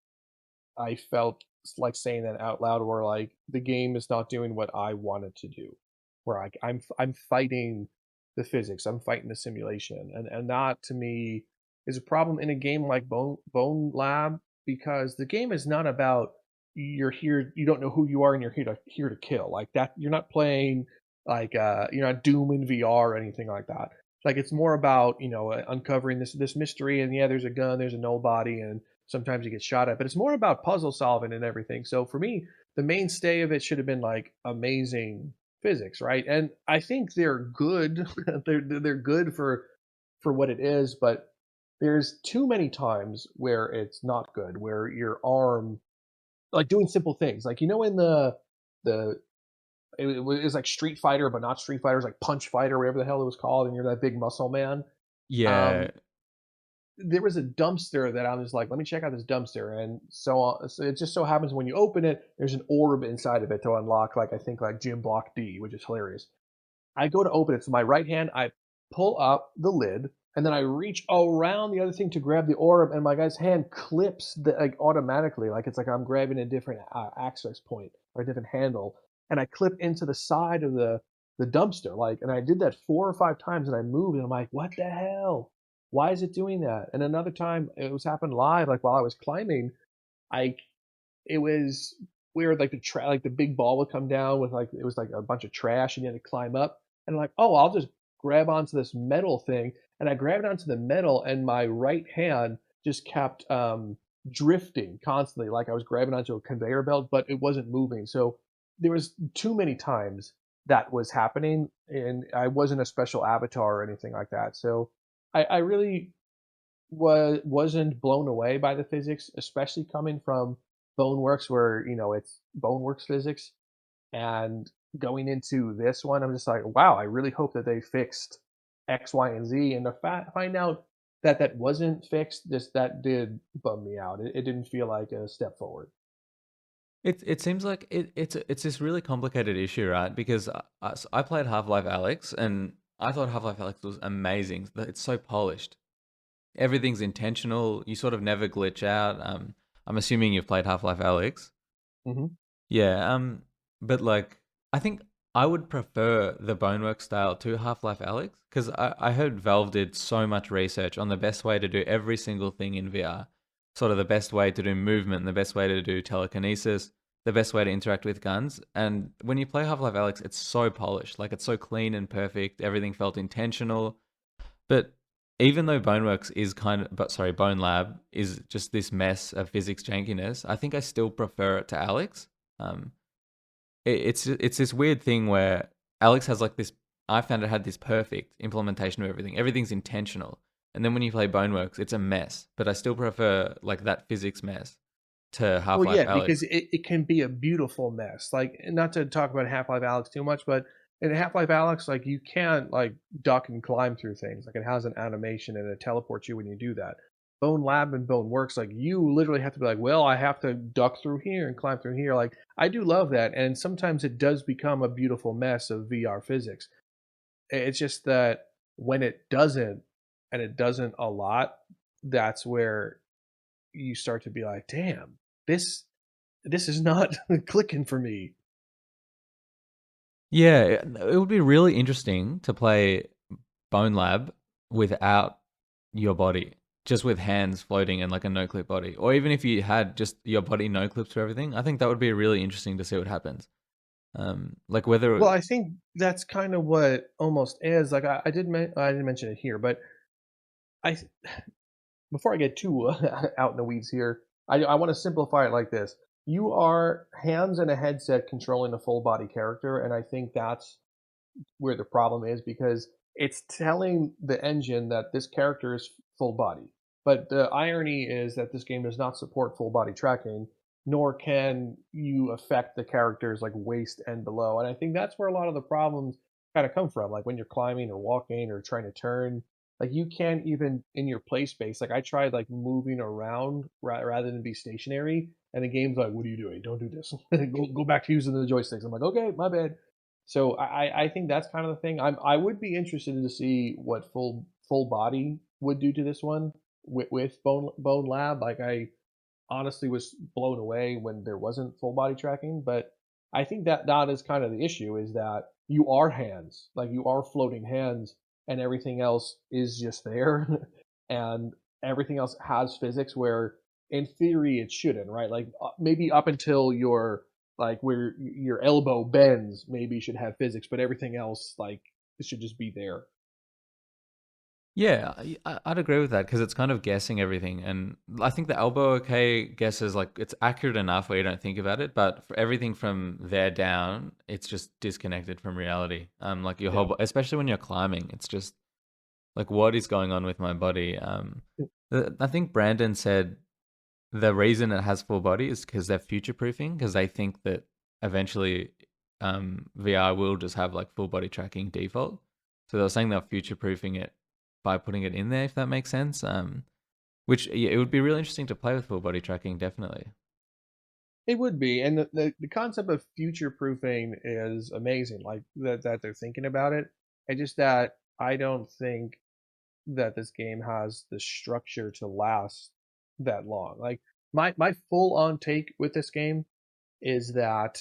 I felt like saying that out loud, where like the game is not doing what I want it to do, where I'm fighting the physics, I'm fighting the simulation, and that to me is a problem in a game like Bone Lab, because the game is not about you're here, you don't know who you are, and you're here to kill like that. You're not playing like you're not Doom in VR or anything like that. Like it's more about uncovering this mystery, and yeah, there's a gun, there's a nobody, and sometimes you get shot at, but it's more about puzzle solving and everything. So for me, the mainstay of it should have been like amazing physics, right? And I think they're good. They're good for what it is, but there's too many times where it's not good, where your arm, like doing simple things, like in the it was like Street Fighter, but not Street Fighter. It was like Punch Fighter, whatever the hell it was called, and you're that big muscle man. Yeah, Um, there was a dumpster that I was like, let me check out this dumpster, and so it just so happens when you open it, there's an orb inside of it to unlock, like I think like Gym Block D, which is hilarious. I go to open it, so my right hand, I pull up the lid, and then I reach around the other thing to grab the orb, and my guy's hand clips like automatically, like it's like I'm grabbing a different access point or a different handle, and I clip into the side of the dumpster, like, and I did that 4 or 5 times, and I moved, and I'm like, what the hell? Why is it doing that? And another time, it was happened live, like while I was climbing, I it was weird, like like the big ball would come down with like it was like a bunch of trash and you had to climb up. And I'm like, oh, I'll just grab onto this metal thing. And I grabbed onto the metal and my right hand just kept drifting constantly, like I was grabbing onto a conveyor belt, but it wasn't moving. So there was too many times that was happening, and I wasn't a special avatar or anything like that. So I really wasn't blown away by the physics, especially coming from Boneworks, where it's Boneworks physics, and going into this one, I'm just like, wow, I really hope that they fixed X, Y, and Z. And to find out that that wasn't fixed, that did bum me out. It didn't feel like a step forward. it seems like it's this really complicated issue, right? Because I played Half-Life Alex, and I thought Half-Life Alex was amazing. It's so polished. Everything's intentional. You sort of never glitch out. I'm assuming you've played Half-Life Alex. Hmm. Yeah, but like I think I would prefer the Bonework style to Half-Life Alex because I heard Valve did so much research on the best way to do every single thing in VR. Sort of the best way to do movement, the best way to do telekinesis, the best way to interact with guns. And when you play Half-Life Alex, it's so polished, like it's so clean and perfect. Everything felt intentional. But even though Boneworks is BoneLab is just this mess of physics jankiness, I think I still prefer it to Alex. Um, it's this weird thing where Alex has like this. I found it had this perfect implementation of everything. Everything's intentional, and then when you play Boneworks, it's a mess. But I still prefer like that physics mess to Half Well, Life yeah, because Alex. it can be a beautiful mess. Like, not to talk about Half-Life Alex too much, but in Half-Life Alex, like you can't like duck and climb through things. Like it has an animation and it teleports you when you do that. Bone Lab and Bone Works, like you literally have to be like, well, I have to duck through here and climb through here. Like I do love that, and sometimes it does become a beautiful mess of VR physics. It's just that when it doesn't, and it doesn't a lot, that's where you start to be like, damn, this this is not clicking for me. Yeah, it would be really interesting to play Bone Lab without your body, just with hands floating and like a no clip body. Or even if you had just your body no clips for everything, I think that would be really interesting to see what happens. Like Well, whether, I think that's kind of what almost is. Like I didn't mention it here, but I before I get too out in the weeds here, I want to simplify it like this. You are hands and a headset controlling a full body character, and I think that's where the problem is, because it's telling the engine that this character is full body. But the irony is that this game does not support full body tracking, nor can you affect the character's like waist and below. And I think that's where a lot of the problems kind of come from. Like when you're climbing or walking or trying to turn, like you can't even in your play space. Like I tried like moving around rather than be stationary, and the game's like, "What are you doing? Don't do this. Go back to using the joysticks." I'm like, "Okay, my bad." So I think that's kind of the thing. I would be interested to see what full body would do to this one with Bone Lab. Like I honestly was blown away when there wasn't full body tracking, but I think that that is kind of the issue, is that you are hands, like you are floating hands, and everything else is just there, and everything else has physics where in theory it shouldn't, right? Like maybe up until your like where your elbow bends, maybe you should have physics, but everything else like it should just be there. Yeah, I'd agree with that because it's kind of guessing everything, and I think the elbow okay guess is like it's accurate enough where you don't think about it, but for everything from there down, it's just disconnected from reality. Like your Yeah. whole, especially when you're climbing, it's just like what is going on with my body. I think Brandon said the reason it has full body is because they're future proofing because they think that eventually VR will just have like full body tracking default. So they were saying they're future proofing it by putting it in there, if that makes sense. Which yeah, it would be really interesting to play with full body tracking, definitely. It would be, and the concept of future proofing is amazing. Like that they're thinking about it. And just that I don't think that this game has the structure to last that long. Like my full on take with this game is that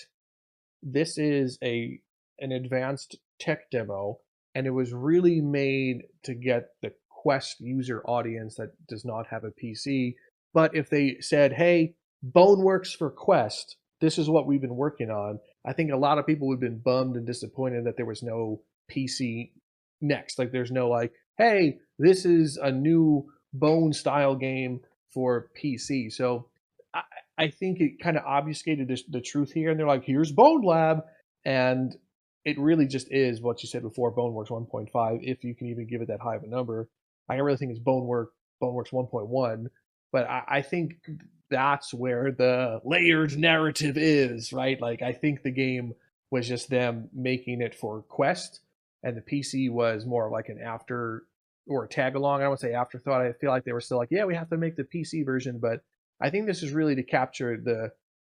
this is a an advanced tech demo, and it was really made to get the Quest user audience that does not have a PC. But if they said, "Hey, Boneworks for Quest, this is what we've been working on," I think a lot of people would have been bummed and disappointed that there was no PC next. Like, there's no like, "Hey, this is a new Bone style game for PC." So I, I think it kind of obfuscated the truth here, and they're like, "Here's BoneLab," and it really just is what you said before, BoneWorks 1.5, if you can even give it that high of a number. I really think it's BoneWorks 1.1, but I think that's where the layered narrative is, right? Like, I think the game was just them making it for Quest, and the PC was more like an after or a tag along. I don't want to say afterthought. I feel like they were still like, yeah, we have to make the PC version, but I think this is really to capture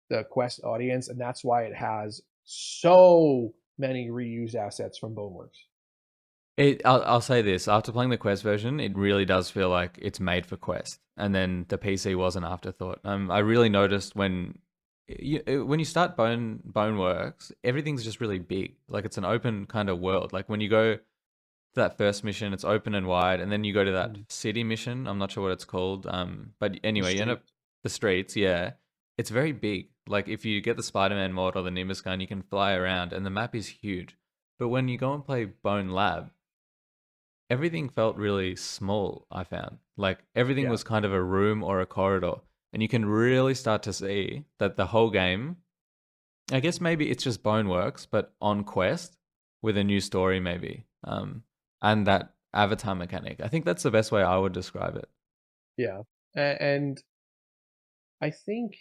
the Quest audience, and that's why it has so many reused assets from Boneworks. I'll say this: after playing the Quest version, it really does feel like it's made for Quest, and then the PC was an afterthought. I really noticed when you start Boneworks, everything's just really big. Like it's an open kind of world. Like when you go to that first mission, it's open and wide, and then you go to that Mm. city mission. I'm not sure what it's called. But The anyway, you end street. up the streets. Yeah, it's very big. Like if you get the Spider-Man mod or the Nimbus gun, you can fly around, and the map is huge. But when you go and play Bone Lab, everything felt really small, I found. Like everything Yeah. was kind of a room or a corridor. And you can really start to see that the whole game, I guess maybe it's just Boneworks, but on Quest with a new story, maybe. And that avatar mechanic. I think that's the best way I would describe it. Yeah. And I think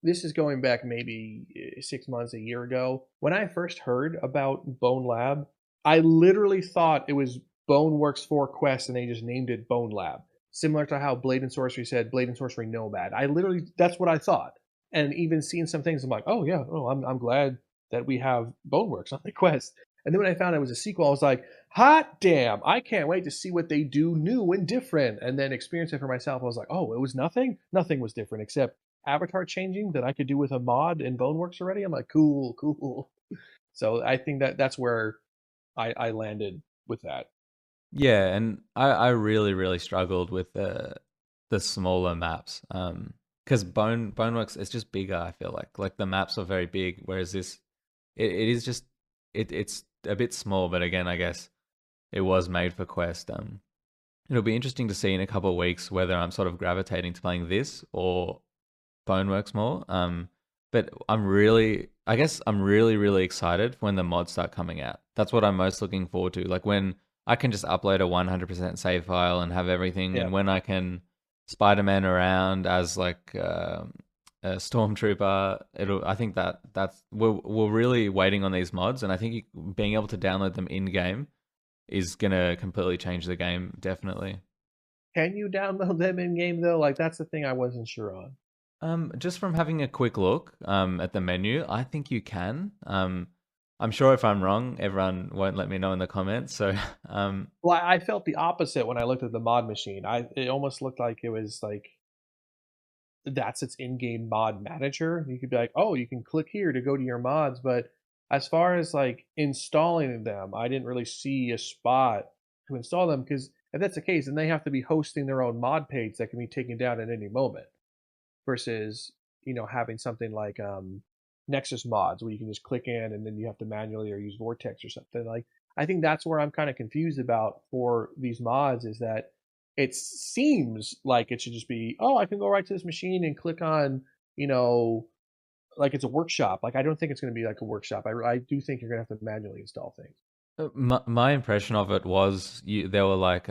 this is going back maybe 6 months, a year ago. When I first heard about Bone Lab, I literally thought it was Boneworks 4 Quest and they just named it Bone Lab. Similar to how Blade and Sorcery said Blade and Sorcery Nomad. I literally, that's what I thought. And even seeing some things, I'm like, oh yeah, oh, I'm glad that we have Boneworks on the Quest. And then when I found it was a sequel, I was like, hot damn, I can't wait to see what they do new and different. And then experience it for myself. I was like, oh, it was nothing? Nothing was different except avatar changing that I could do with a mod in Boneworks already. I'm like, cool, cool. So I think that that's where I landed with that. Yeah, and I really, really struggled with the smaller maps. Because Boneworks it's just bigger, I feel like. Like the maps are very big, whereas this it is just it's a bit small, but again, I guess it was made for Quest. It'll be interesting to see in a couple of weeks whether I'm sort of gravitating to playing this or Boneworks more. But I guess I'm really, really excited when the mods start coming out. That's what I'm most looking forward to. Like when I can just upload a 100% save file and have everything, Yeah. and when I can Spider-Man around as like a stormtrooper. I think that's we're really waiting on these mods, and I think being able to download them in game is gonna completely change the game. Definitely. Can you download them in game though? Like that's the thing I wasn't sure on. Just from having a quick look at the menu, I think you can. I'm sure if I'm wrong, everyone won't let me know in the comments. So, Well, I felt the opposite when I looked at the mod machine. I it almost looked like it was like that's its in-game mod manager. You could be like, oh, you can click here to go to your mods, but as far as like installing them, I didn't really see a spot to install them because if that's the case, then they have to be hosting their own mod page that can be taken down at any moment. Versus having something like Nexus mods where you can just click in and then you have to manually or use Vortex or something like. I think that's where I'm kind of confused about for these mods is that it seems like it should just be, oh, I can go right to this machine and click on, you know, like it's a workshop. Like I don't think it's going to be like a workshop. I do think you're going to have to manually install things. My impression of it was they were like,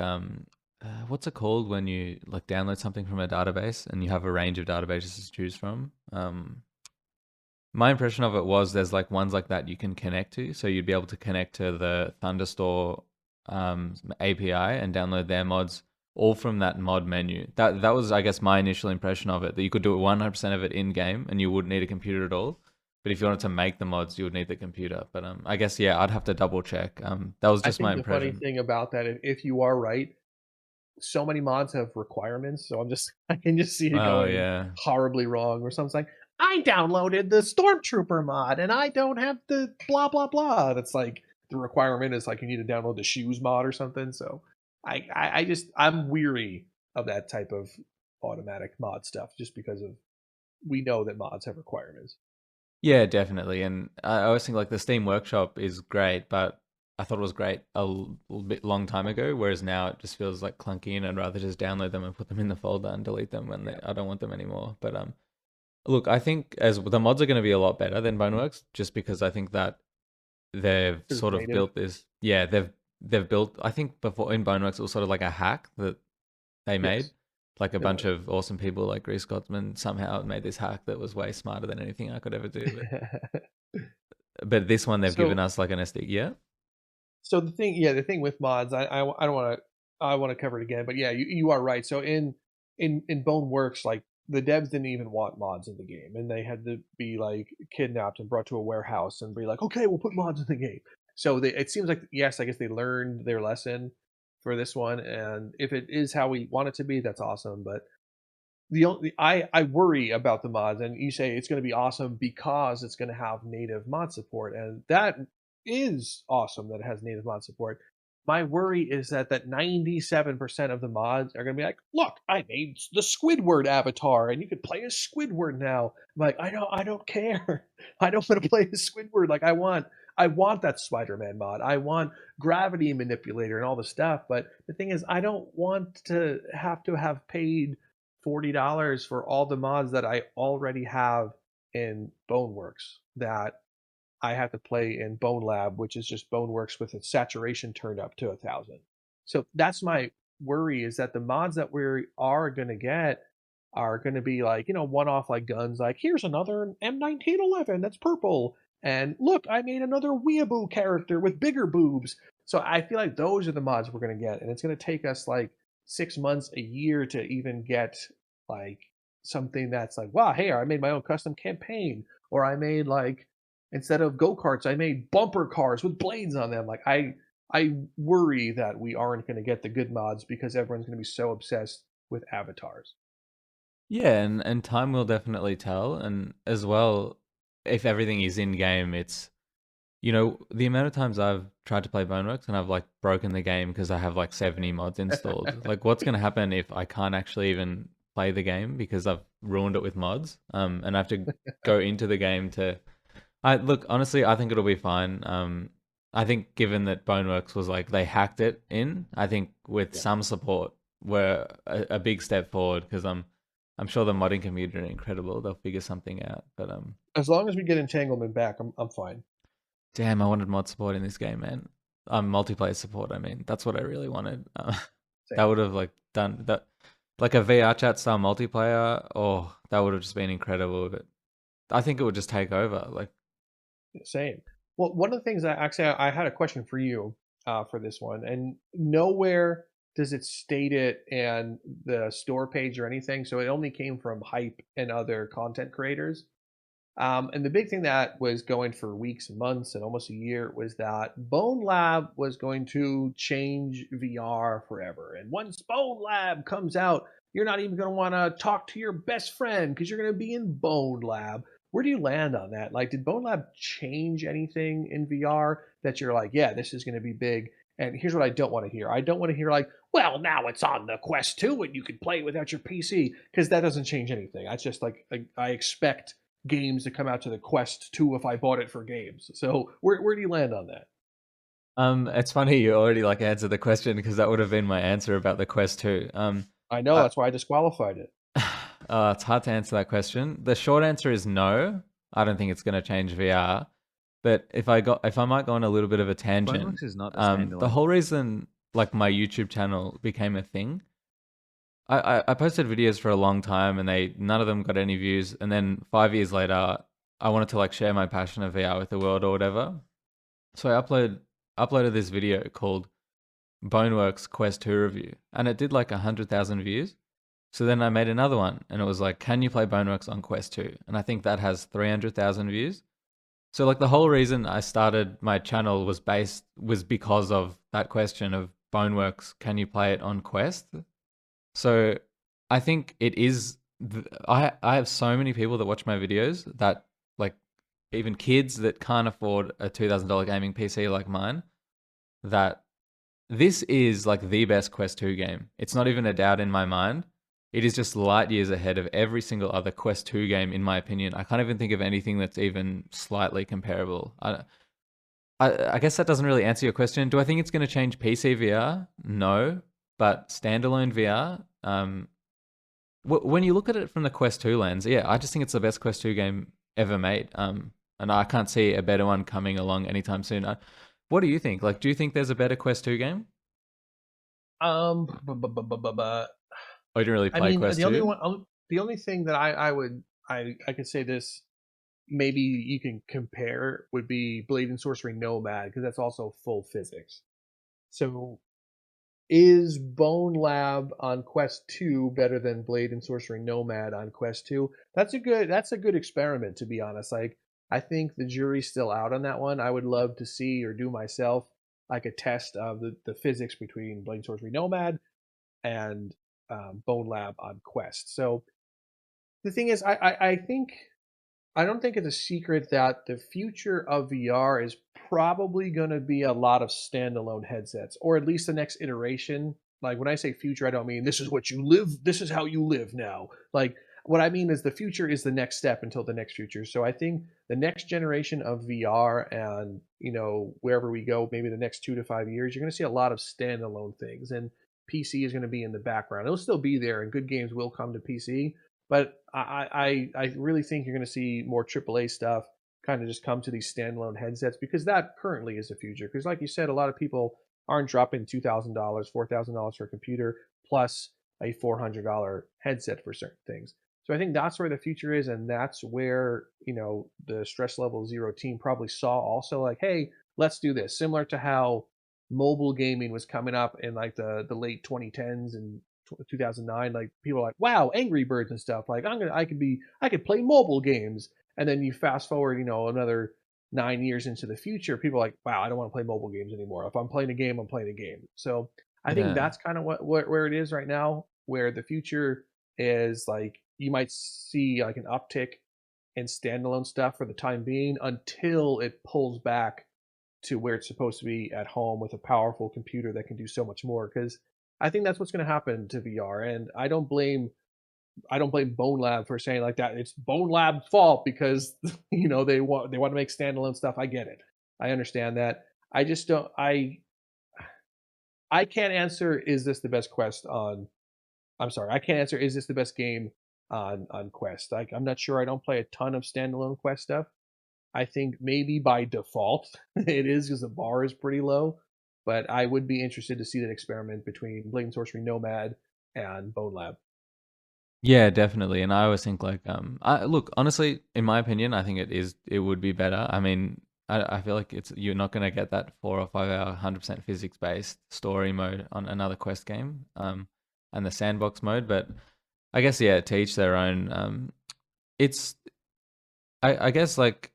what's it called when you like download something from a database and you have a range of databases to choose from? My impression of it was there's like ones like that you can connect to. So you'd be able to connect to the Thunderstore API and download their mods all from that mod menu. That was, I guess, my initial impression of it, that you could do it 100% of it in game and you wouldn't need a computer at all. But if you wanted to make the mods, you would need the computer. But I guess, yeah, I'd have to double check. That was I just my think the funny impression. thing about that, if you are right, so many mods have requirements. So I can just see it Oh, going yeah. horribly wrong, where someone's like, I downloaded the Stormtrooper mod and I don't have the blah blah blah. That's like the requirement is like you need to download the shoes mod or something. So I just I'm weary of that type of automatic mod stuff just because of we know that mods have requirements. Yeah, definitely. And I always think like the Steam Workshop is great, but I thought it was great a little bit long time ago, whereas now it just feels like clunky and I'd rather just download them and put them in the folder and delete them when Yeah, I don't want them anymore. But look, I think as the mods are going to be a lot better than Boneworks, just because I think that they've because it's sort of native. built this. Yeah, they've built. I think before in Boneworks it was sort of like a hack that they made. Yes, Like a it bunch was. of awesome people like Grease Scotsman somehow made this hack that was way smarter than anything I could ever do. But this one they've given so us like an SD. Yeah. So the thing, yeah, the thing with mods, I don't want to, I want to cover it again, but yeah, you are right. So in Boneworks, like the devs didn't even want mods in the game, and they had to be like kidnapped and brought to a warehouse and be like, okay, we'll put mods in the game. So it seems like yes, I guess they learned their lesson for this one, and if it is how we want it to be, that's awesome. But the only I worry about the mods, and you say it's going to be awesome because it's going to have native mod support, and that is awesome that it has native mod support. My worry is that 97% of the mods are going to be like, look, I made the Squidward avatar, and you can play as Squidward now. I'm like, I don't care. I don't want to play as Squidward. Like I want that Spider-Man mod. I want gravity manipulator and all the stuff. But the thing is, I don't want to have paid $40 for all the mods that I already have in Boneworks that I have to play in BoneLab, which is just Boneworks with its saturation turned up to 1,000. So that's my worry is that the mods that we are going to get are going to be like, one off like guns, like here's another M1911 that's purple. And look, I made another weeaboo character with bigger boobs. So I feel like those are the mods we're going to get. And it's going to take us like 6 months, a year to even get like something that's like, wow, hey, I made my own custom campaign. Or I made like, instead of go-karts, I made bumper cars with blades on them. Like I worry that we aren't going to get the good mods because everyone's going to be so obsessed with avatars. Yeah, and time will definitely tell. And as well, if everything is in game, it's the amount of times I've tried to play Boneworks and I've like broken the game because I have like 70 mods installed. Like, what's gonna happen if I can't actually even play the game because I've ruined it with mods? And I have to go into the game to. I look honestly, I think it'll be fine. I think given that Boneworks was like they hacked it in, I think with Yeah. some support, we're a big step forward because I'm sure the modding community are incredible. They'll figure something out. But As long as we get entanglement back, I'm fine. damn, I wanted mod support in this game, man. Multiplayer support. I mean, that's what I really wanted. That Same. would have like done that, like a VR chat style multiplayer. Oh, that would have just been incredible. But I think it would just take over. Like, Same. Well, one of the things that actually I had a question for you for this one, and nowhere does it state it in the store page or anything. So it only came from hype and other content creators. And the big thing that was going for weeks and months and almost a year was that BoneLab was going to change VR forever. And once BoneLab comes out, you're not even going to want to talk to your best friend because you're going to be in BoneLab. Where do you land on that? Like, did BoneLab change anything in VR that you're like, yeah, this is going to be big? And here's what I don't want to hear. I don't want to hear like, well, now it's on the Quest 2 and you can play it without your PC because that doesn't change anything. That's just like I expect games to come out to the Quest 2 if I bought it for games. So where do you land on that? It's funny you already like answered the question because that would have been my answer about the Quest 2. I know, I, that's why I disqualified it. it's hard to answer that question. The short answer is no. I don't think it's going to change VR. But if I might go on a little bit of a tangent, Boneworks is not a the standalone. whole reason like my YouTube channel became a thing, I posted videos for a long time and they none of them got any views. And then 5 years later, I wanted to like share my passion of VR with the world or whatever. So I uploaded this video called Boneworks Quest 2 review, and it did like 100,000 views. So then I made another one, and it was like, can you play Boneworks on Quest 2? And I think that has 300,000 views. So like the whole reason I started my channel was because of that question of Boneworks, can you play it on Quest? So I think it is. I have so many people that watch my videos that like even kids that can't afford a $2,000 gaming PC like mine, that this is like the best Quest 2 game. It's not even a doubt in my mind. It is just light years ahead of every single other Quest 2 game, in my opinion. I can't even think of anything that's even slightly comparable. I guess that doesn't really answer your question. Do I think it's going to change PC VR? No. But standalone VR, when you look at it from the Quest 2 lens, yeah, I just think it's the best Quest 2 game ever made. And I can't see a better one coming along anytime soon. What do you think? Like, do you think there's a better Quest 2 game? Bu- bu- bu- bu- bu- bu- Oh, you didn't really I play mean, Quest 2? the only thing that I could say this maybe you can compare would be Blade and Sorcery Nomad because that's also full physics. So is BoneLab on Quest 2 better than Blade and Sorcery Nomad on Quest 2? That's a good experiment, to be honest. Like I think the jury's still out on that one. I would love to see or do myself like a test of the physics between Blade and Sorcery Nomad and BoneLab on Quest. So the thing is, I think I don't think it's a secret that the future of VR is probably going to be a lot of standalone headsets, or at least the next iteration. Like when I say future, I don't mean this is what you live, this is how you live now. Like what I mean is the future is the next step until the next future. So I think the next generation of VR and, wherever we go, maybe the next 2 to 5 years, you're going to see a lot of standalone things. And PC is going to be in the background. It'll still be there and good games will come to PC, but I really think you're going to see more AAA stuff kind of just come to these standalone headsets because that currently is the future. Because like you said, a lot of people aren't dropping $2,000, $4,000 for a computer plus a $400 headset for certain things. So I think that's where the future is, and that's where the stress level zero team probably saw also like, hey, let's do this. Similar to how mobile gaming was coming up in like the late 2010s and 2009, like people are like, wow, Angry Birds and stuff, like I could play mobile games. And then you fast forward another 9 years into the future, people are like, wow, I don't want to play mobile games anymore. If I'm playing a game, I'm playing a game. So I think Yeah. that's kind of where it is right now, where the future is like you might see like an uptick in standalone stuff for the time being until it pulls back to where it's supposed to be at home with a powerful computer that can do so much more. Because I think that's what's going to happen to VR, and I don't blame BoneLab for saying like that. It's BoneLab's fault because they want to make standalone stuff. I get it. I understand that. I just don't. I can't answer. Is this the best quest on? I'm sorry. I can't answer. Is this the best game on Quest? Like I'm not sure. I don't play a ton of standalone Quest stuff. I think maybe by default it is because the bar is pretty low. But I would be interested to see that experiment between Blade and Sorcery Nomad and BoneLab. Yeah, definitely. And I always think like I look, honestly, in my opinion, I think it would be better. I mean, I feel like it's you're not gonna get that 4 or 5 hour 100% physics based story mode on another Quest game. And the sandbox mode, but I guess yeah, to each their own. It's I guess like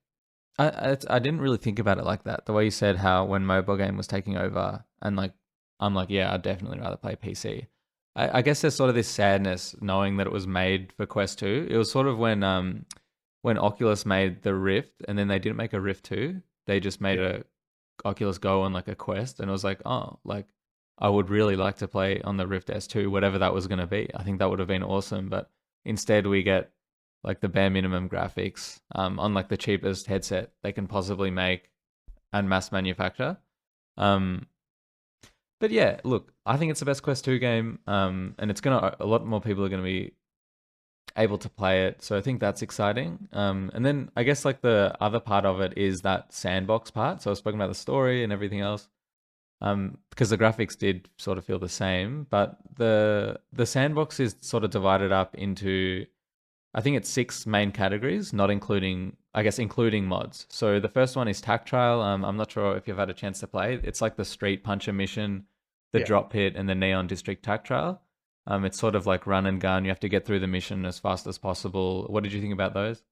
I didn't really think about it like that. The way you said how when mobile game was taking over, and like I'm like, yeah, I'd definitely rather play PC. I guess there's sort of this sadness knowing that it was made for Quest 2. It was sort of when Oculus made the Rift, and then they didn't make a Rift 2. They just made Yeah. a Oculus Go on like a Quest, and it was like, oh, like I would really like to play on the Rift S2, whatever that was going to be. I think that would have been awesome, but instead we get like the bare minimum graphics on like the cheapest headset they can possibly make and mass manufacture. Um, but yeah, look, I think it's the best Quest 2 game, and it's gonna a lot more people are gonna be able to play it. So I think that's exciting. And then I guess like the other part of it is that sandbox part. So I was spoken about the story and everything else. Because the graphics did sort of feel the same, but the sandbox is sort of divided up into, I think it's six main categories, not including, I guess, including mods. So the first one is Tactile. I'm not sure if you've had a chance to play. It's like the Street Puncher mission, the Yeah. Drop Pit, and the Neon District Tactile. It's sort of like run and gun. You have to get through the mission as fast as possible. What did you think about those?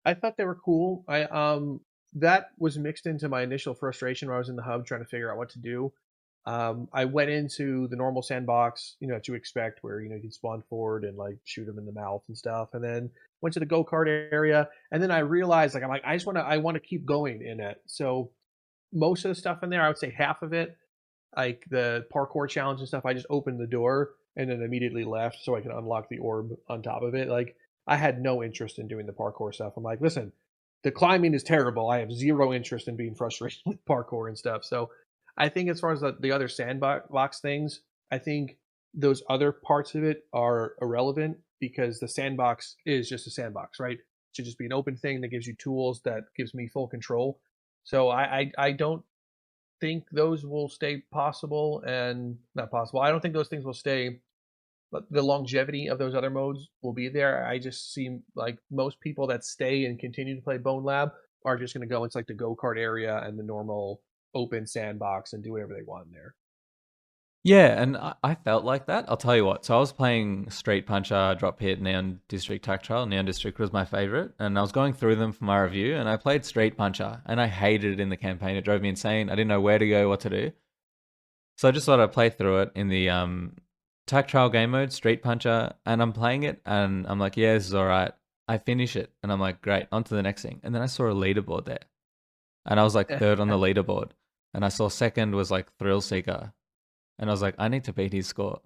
I thought they were cool. That was mixed into my initial frustration when I was in the hub trying to figure out what to do. I went into the normal sandbox, that you expect, where you can spawn forward and like shoot them in the mouth and stuff, and then went to the go kart area, and then I realized like I want to keep going in it. So most of the stuff in there, I would say half of it, like the parkour challenge and stuff, I just opened the door and then immediately left so I can unlock the orb on top of it. Like I had no interest in doing the parkour stuff. I'm like, listen, the climbing is terrible. I have zero interest in being frustrated with parkour and stuff. So I think as far as the other sandbox things, I think those other parts of it are irrelevant because the sandbox is just a sandbox, right? It should just be an open thing that gives you tools that gives me full control. So I don't think those will stay possible and not possible. I don't think those things will stay, but the longevity of those other modes will be there. I just seem like most people that stay and continue to play BoneLab are just going to go into like the go kart area and the normal open sandbox and do whatever they want in there. Yeah, and I felt like that. I'll tell you what. So I was playing Street Puncher, Drop Hit, Neon District Tactile. Neon District was my favorite, and I was going through them for my review. And I played Street Puncher, and I hated it in the campaign. It drove me insane. I didn't know where to go, what to do. So I just thought I'd play through it in the tactile game mode, Street Puncher, and I'm playing it, and I'm like, yeah, this is all right. I finish it, and I'm like, great, on to the next thing. And then I saw a leaderboard there, and I was like third on the leaderboard, and I saw second was like Thrill Seeker, and I was like, I need to beat his score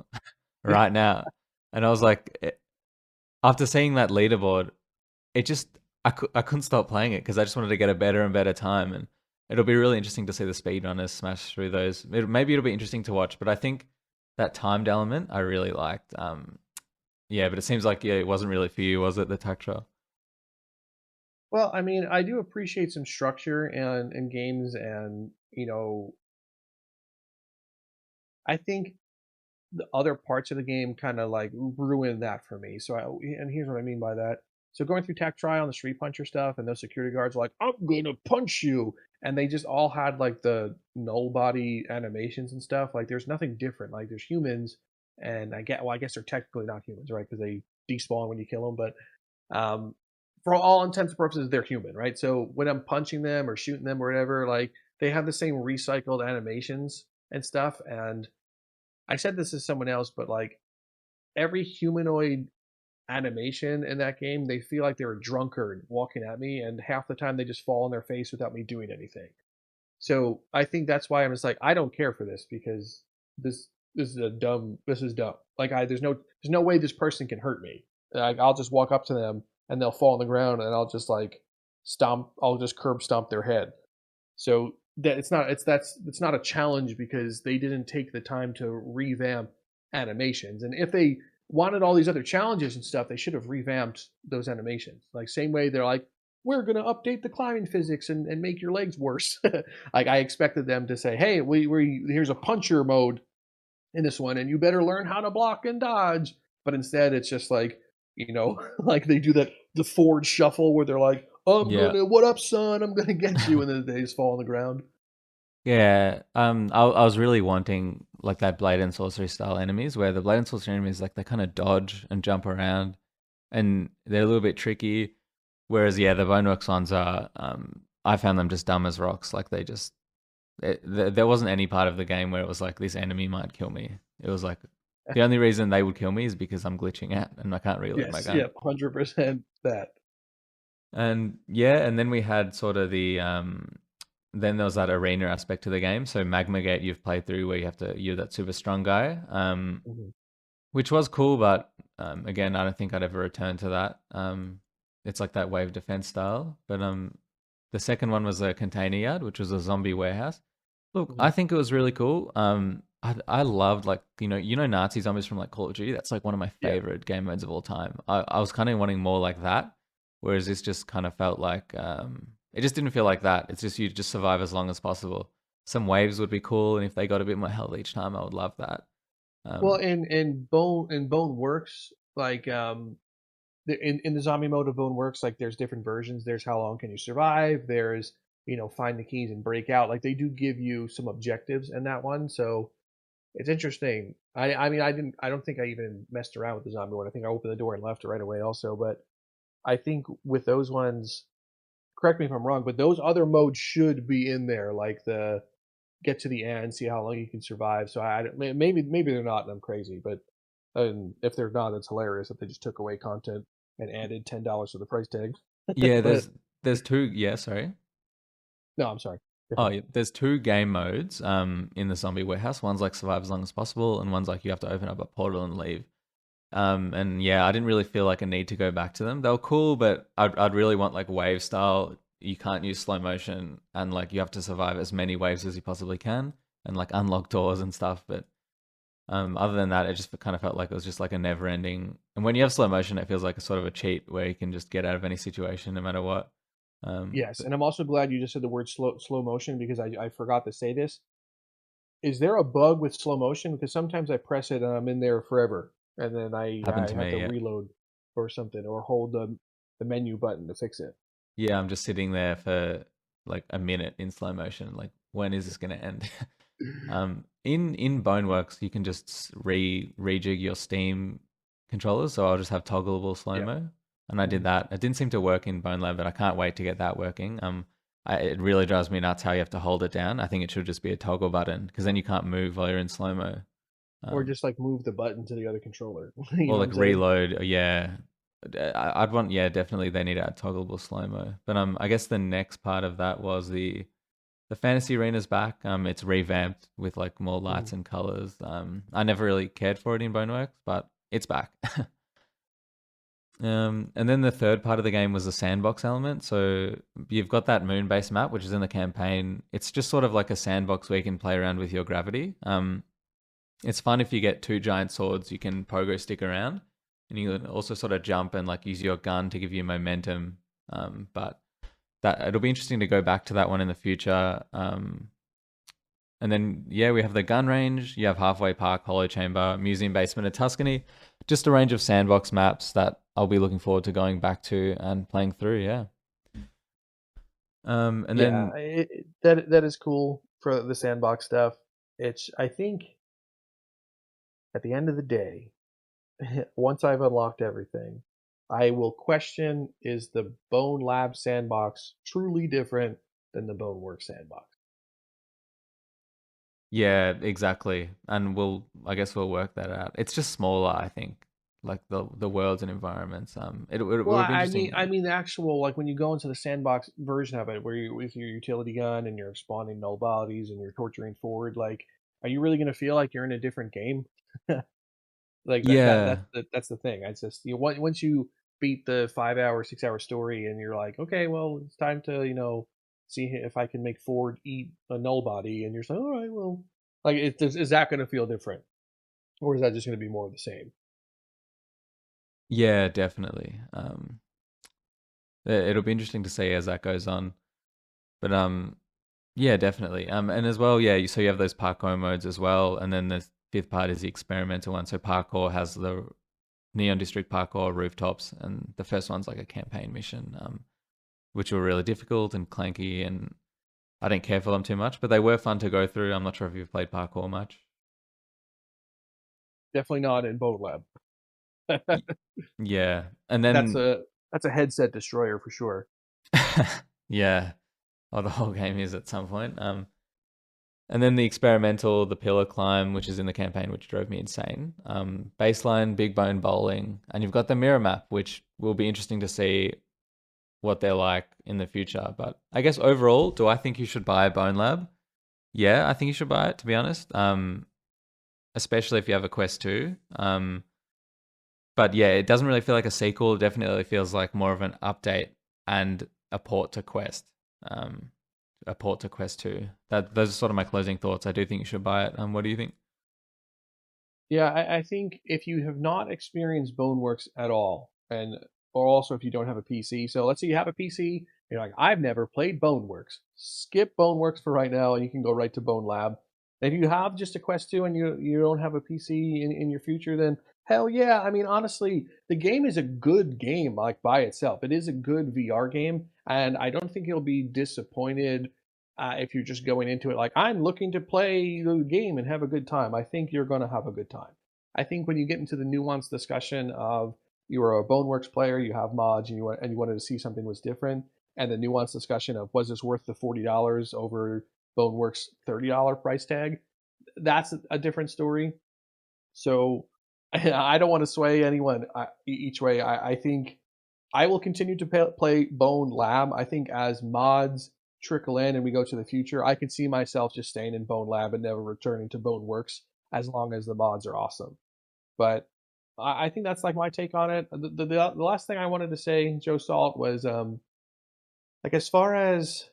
right now. And I was like, after seeing that leaderboard, it just I couldn't stop playing it because I just wanted to get a better and better time, and it'll be really interesting to see the speedrunners smash through those. Maybe it'll be interesting to watch, but I think that timed element I really liked. Yeah, but it seems like yeah, it wasn't really for you, was it? The tactile. Well, I mean, I do appreciate some structure and in games, and I think the other parts of the game kind of like ruin that for me. And here's what I mean by that. So going through Tech Trial and the Street Puncher stuff, and those security guards were like, "I'm gonna punch you," and they just all had like the null body animations and stuff. Like there's nothing different. Like there's humans, and I guess they're technically not humans, right? Because they despawn when you kill them, but um, for all intents and purposes, they're human, right? So when I'm punching them or shooting them or whatever, like they have the same recycled animations and stuff, and I said this to someone else, but like every humanoid animation in that game, they feel like they're a drunkard walking at me, and half the time they just fall on their face without me doing anything. So I think that's why I'm just like, I don't care for this because this is dumb. Like there's no way this person can hurt me. Like I'll just walk up to them and they'll fall on the ground and I'll just like I'll just curb stomp their head. So that it's not a challenge because they didn't take the time to revamp animations. And if they wanted all these other challenges and stuff, they should have revamped those animations. Like same way they're like, we're gonna update the climbing physics and make your legs worse. Like I expected them to say, hey, we here's a puncher mode in this one, and you better learn how to block and dodge. But instead, it's just like like they do that the Ford shuffle where they're like, "I'm Yeah. gonna, what up, son? I'm gonna get you," and then they just fall on the ground. Yeah, I was really wanting like that blade and sorcery style enemies, where the blade and sorcery enemies like they kind of dodge and jump around, and they're a little bit tricky. Whereas yeah, the Boneworks ones are, I found them just dumb as rocks. Like they just, there wasn't any part of the game where it was like this enemy might kill me. It was like the only reason they would kill me is because I'm glitching out and I can't reload my Yes, gun. yeah, 100% that. And yeah, and then we had sort of the then there was that arena aspect to the game. So Magma Gate you've played through where you're that super strong guy, Mhm. which was cool, but again, I don't think I'd ever return to that. It's like that wave defense style, but The second one was a container yard, which was a zombie warehouse. Look, I Mhm. think it was really cool. I loved like Nazi zombies from like Call of Duty. That's like one of my Yeah. favorite game modes of all time. I was kind of wanting more like that, whereas this just kind of felt like it just didn't feel like that. It's just you just survive as long as possible. Some waves would be cool, and if they got a bit more health each time, I would love that. Well, Um, in Bone Works, like in the zombie mode of Bone Works, like there's different versions. There's how long can you survive. There's find the keys and break out. Like they do give you some objectives in that one, so it's interesting. I mean I don't think I even messed around with the zombie one. I think I opened the door and left it right away also. But I think with those ones, correct me if I'm wrong, but those other modes should be in there, like the get to the end, see how long you can survive. So maybe they're not, and I'm crazy, but if they're not, it's hilarious that they just took away content and added $10 to the price tag. yeah, But there's two. Yeah, sorry. no, I'm sorry. Go Oh, ahead. yeah. There's two game modes in the zombie warehouse. One's like survive as long as possible, and one's like you have to open up a portal and leave. And yeah, I didn't really feel like a need to go back to them. They were cool, but I'd really want like wave style. You can't use slow motion, and like you have to survive as many waves as you possibly can, and like unlock doors and stuff. But other than that, it just kind of felt like it was just like a never ending. And when you have slow motion, it feels like a sort of a cheat where you can just get out of any situation no matter what. Yes, But and I'm also glad you just said the word slow motion because I forgot to say this. Is there a bug with slow motion? Because sometimes I press it and I'm in there forever, and then happened I to have to me. Yeah. reload or something, or hold the menu button to fix it. Yeah, I'm just sitting there for like a minute in slow motion. Like, when is this going to end? In Boneworks, you can just rejig your Steam controllers, so I'll just have toggleable slow Yeah. mo, and I did Mhm. that. It didn't seem to work in BoneLab, but I can't wait to get that working. It really drives me nuts how you have to hold it down. I think it should just be a toggle button because then you can't move while you're in slow mo. Or Um, just like move the button to the other controller. You or know what like I'm saying? reload. Yeah, I'd want. Yeah, definitely they need to add toggleable slow mo. But I guess the next part of that was the fantasy arena's back. It's revamped with like more lights Mhm. and colors. I never really cared for it in Boneworks, but it's back. And then the third part of the game was the sandbox element. So you've got that moon-based map, which is in the campaign. It's just sort of like a sandbox where you can play around with your gravity. It's fun if you get two giant swords. You can pogo stick around, and you can also sort of jump and like use your gun to give you momentum. But that it'll be interesting to go back to that one in the future. And then, yeah, we have the gun range. You have Halfway Park, Hollow Chamber, Museum Basement, and Tuscany. Just a range of sandbox maps that I'll be looking forward to going back to and playing through. Yeah. And Yeah, then, that is cool for the sandbox stuff. It's I think at the end of the day, once I've unlocked everything, I will question is the Bone Lab sandbox truly different than the Boneworks sandbox? yeah, exactly. And I guess we'll work that out. It's just smaller, I think, like the worlds and environments. Well, It'll be I interesting. mean the actual like when you go into the sandbox version of it, where you with your utility gun and you're spawning null bodies and you're torturing forward, like, are you really gonna feel like you're in a different game? Like Yeah, that's the thing. It's just once you beat the 5 hour, 6 hour story, and you're like, okay, well, it's time to see if I can make Ford eat a null body, and you're like, all right, well, like, is that going to feel different, or is that just going to be more of the same? yeah, definitely. It'll be interesting to see as that goes on. But yeah, definitely. And as well, yeah. So you have those parkour modes as well, and then the fifth part is the experimental one. So parkour has the Neon District parkour rooftops, and the first one's like a campaign mission, which were really difficult and clanky, and I didn't care for them too much, but they were fun to go through. I'm not sure if you've played parkour much. Definitely not in Bone Lab. Y- Yeah, and that's then a that's a headset destroyer for sure. yeah, oh, the whole game is at some point. And then the experimental, the pillar climb, which is in the campaign, which drove me insane. Baseline, big bone bowling, and you've got the mirror map, which will be interesting to see what they're like in the future. But I guess overall, do I think you should buy a Bone Lab? Yeah, I think you should buy it, to be honest. Especially if you have a Quest 2. But yeah, it doesn't really feel like a sequel. It definitely feels like more of an update and a port to Quest. um, a port to Quest 2. Those are sort of my closing thoughts. I do think you should buy it. What do you think? Yeah, I think if you have not experienced Boneworks at all, and or also if you don't have a PC, so let's say you have a PC, you're like, I've never played Boneworks. Skip Boneworks for right now, and you can go right to BoneLab. If you have just a Quest 2 and you don't have a PC in your future, then hell yeah. I mean, honestly, the game is a good game, like by itself. It is a good VR game, and I don't think you'll be disappointed if you're just going into it like I'm looking to play the game and have a good time. I think you're going to have a good time. I think when you get into the nuanced discussion of you were a Boneworks player, you have mods, and you wanted to see something was different, and the nuanced discussion of was this worth the $40 over Boneworks $30 price tag, that's a different story. So I don't want to sway anyone each way. I think I will continue to play Bone Lab. I think as mods trickle in and we go to the future, I could see myself just staying in Bone Lab and never returning to Bone Works as long as the mods are awesome. But I think that's like my take on it. The last thing I wanted to say, Joe Salt, was like as far as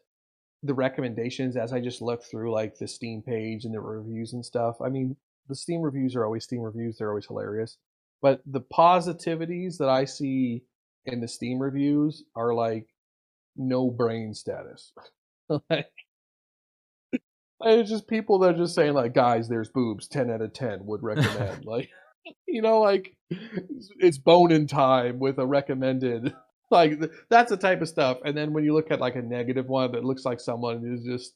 the recommendations, as I just looked through like the Steam page and the reviews and stuff. I mean, the Steam reviews are always Steam reviews; they're always hilarious. But the positivities that I see in the Steam reviews are like no brain status. Like, it's just people that are just saying like, guys, there's boobs, 10 out of 10 would recommend. Like, like it's bone in time with a recommended. Like that's the type of stuff. And then when you look at like a negative one that looks like someone is just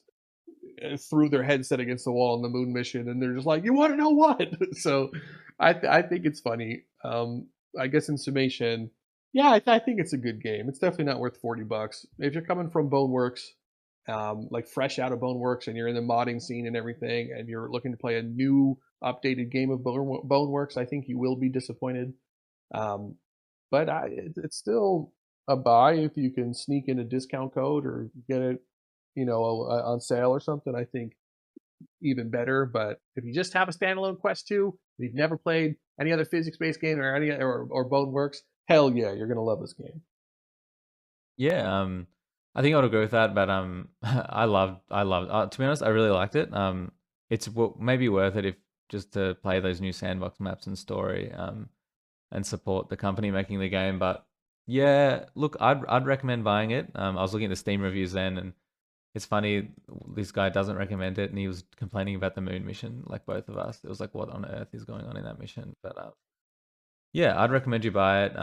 threw their headset against the wall on the moon mission, and they're just like, "You want to know what?" So, I think it's funny. I guess in summation, yeah, I think it's a good game. It's definitely not worth $40 if you're coming from Boneworks, like fresh out of Boneworks, and you're in the modding scene and everything, and you're looking to play a new updated game of Boneworks. I think you will be disappointed. Um, but it's still a buy if you can sneak in a discount code or get it, on sale or something. I think even better. But if you just have a standalone Quest 2, if you've never played any other physics-based game or any or Boneworks, hell yeah, you're gonna love this game. Yeah, I think I would agree with that. But I loved. To be honest, I really liked it. It's maybe worth it if just to play those new sandbox maps and story. And support the company making the game. But yeah, look, I'd recommend buying it. I was looking at the Steam reviews then, and it's funny this guy doesn't recommend it, and he was complaining about the moon mission, like both of us. It was like, what on earth is going on in that mission? But yeah, I'd recommend you buy it.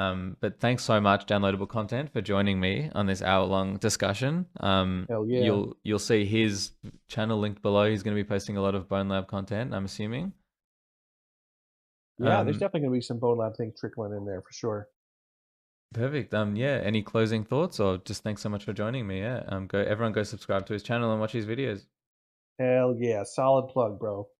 But thanks so much, Downloadable Content, for joining me on this hour-long discussion. Hell yeah. You'll see his channel linked below. He's going to be posting a lot of BoneLab content, I'm assuming. Yeah, there's Um, definitely gonna be some Bone Lab things trickling in there for sure. Perfect. Yeah. Any closing thoughts, or just thanks so much for joining me? Yeah. Everyone go subscribe to his channel and watch his videos. Hell yeah, solid plug, bro.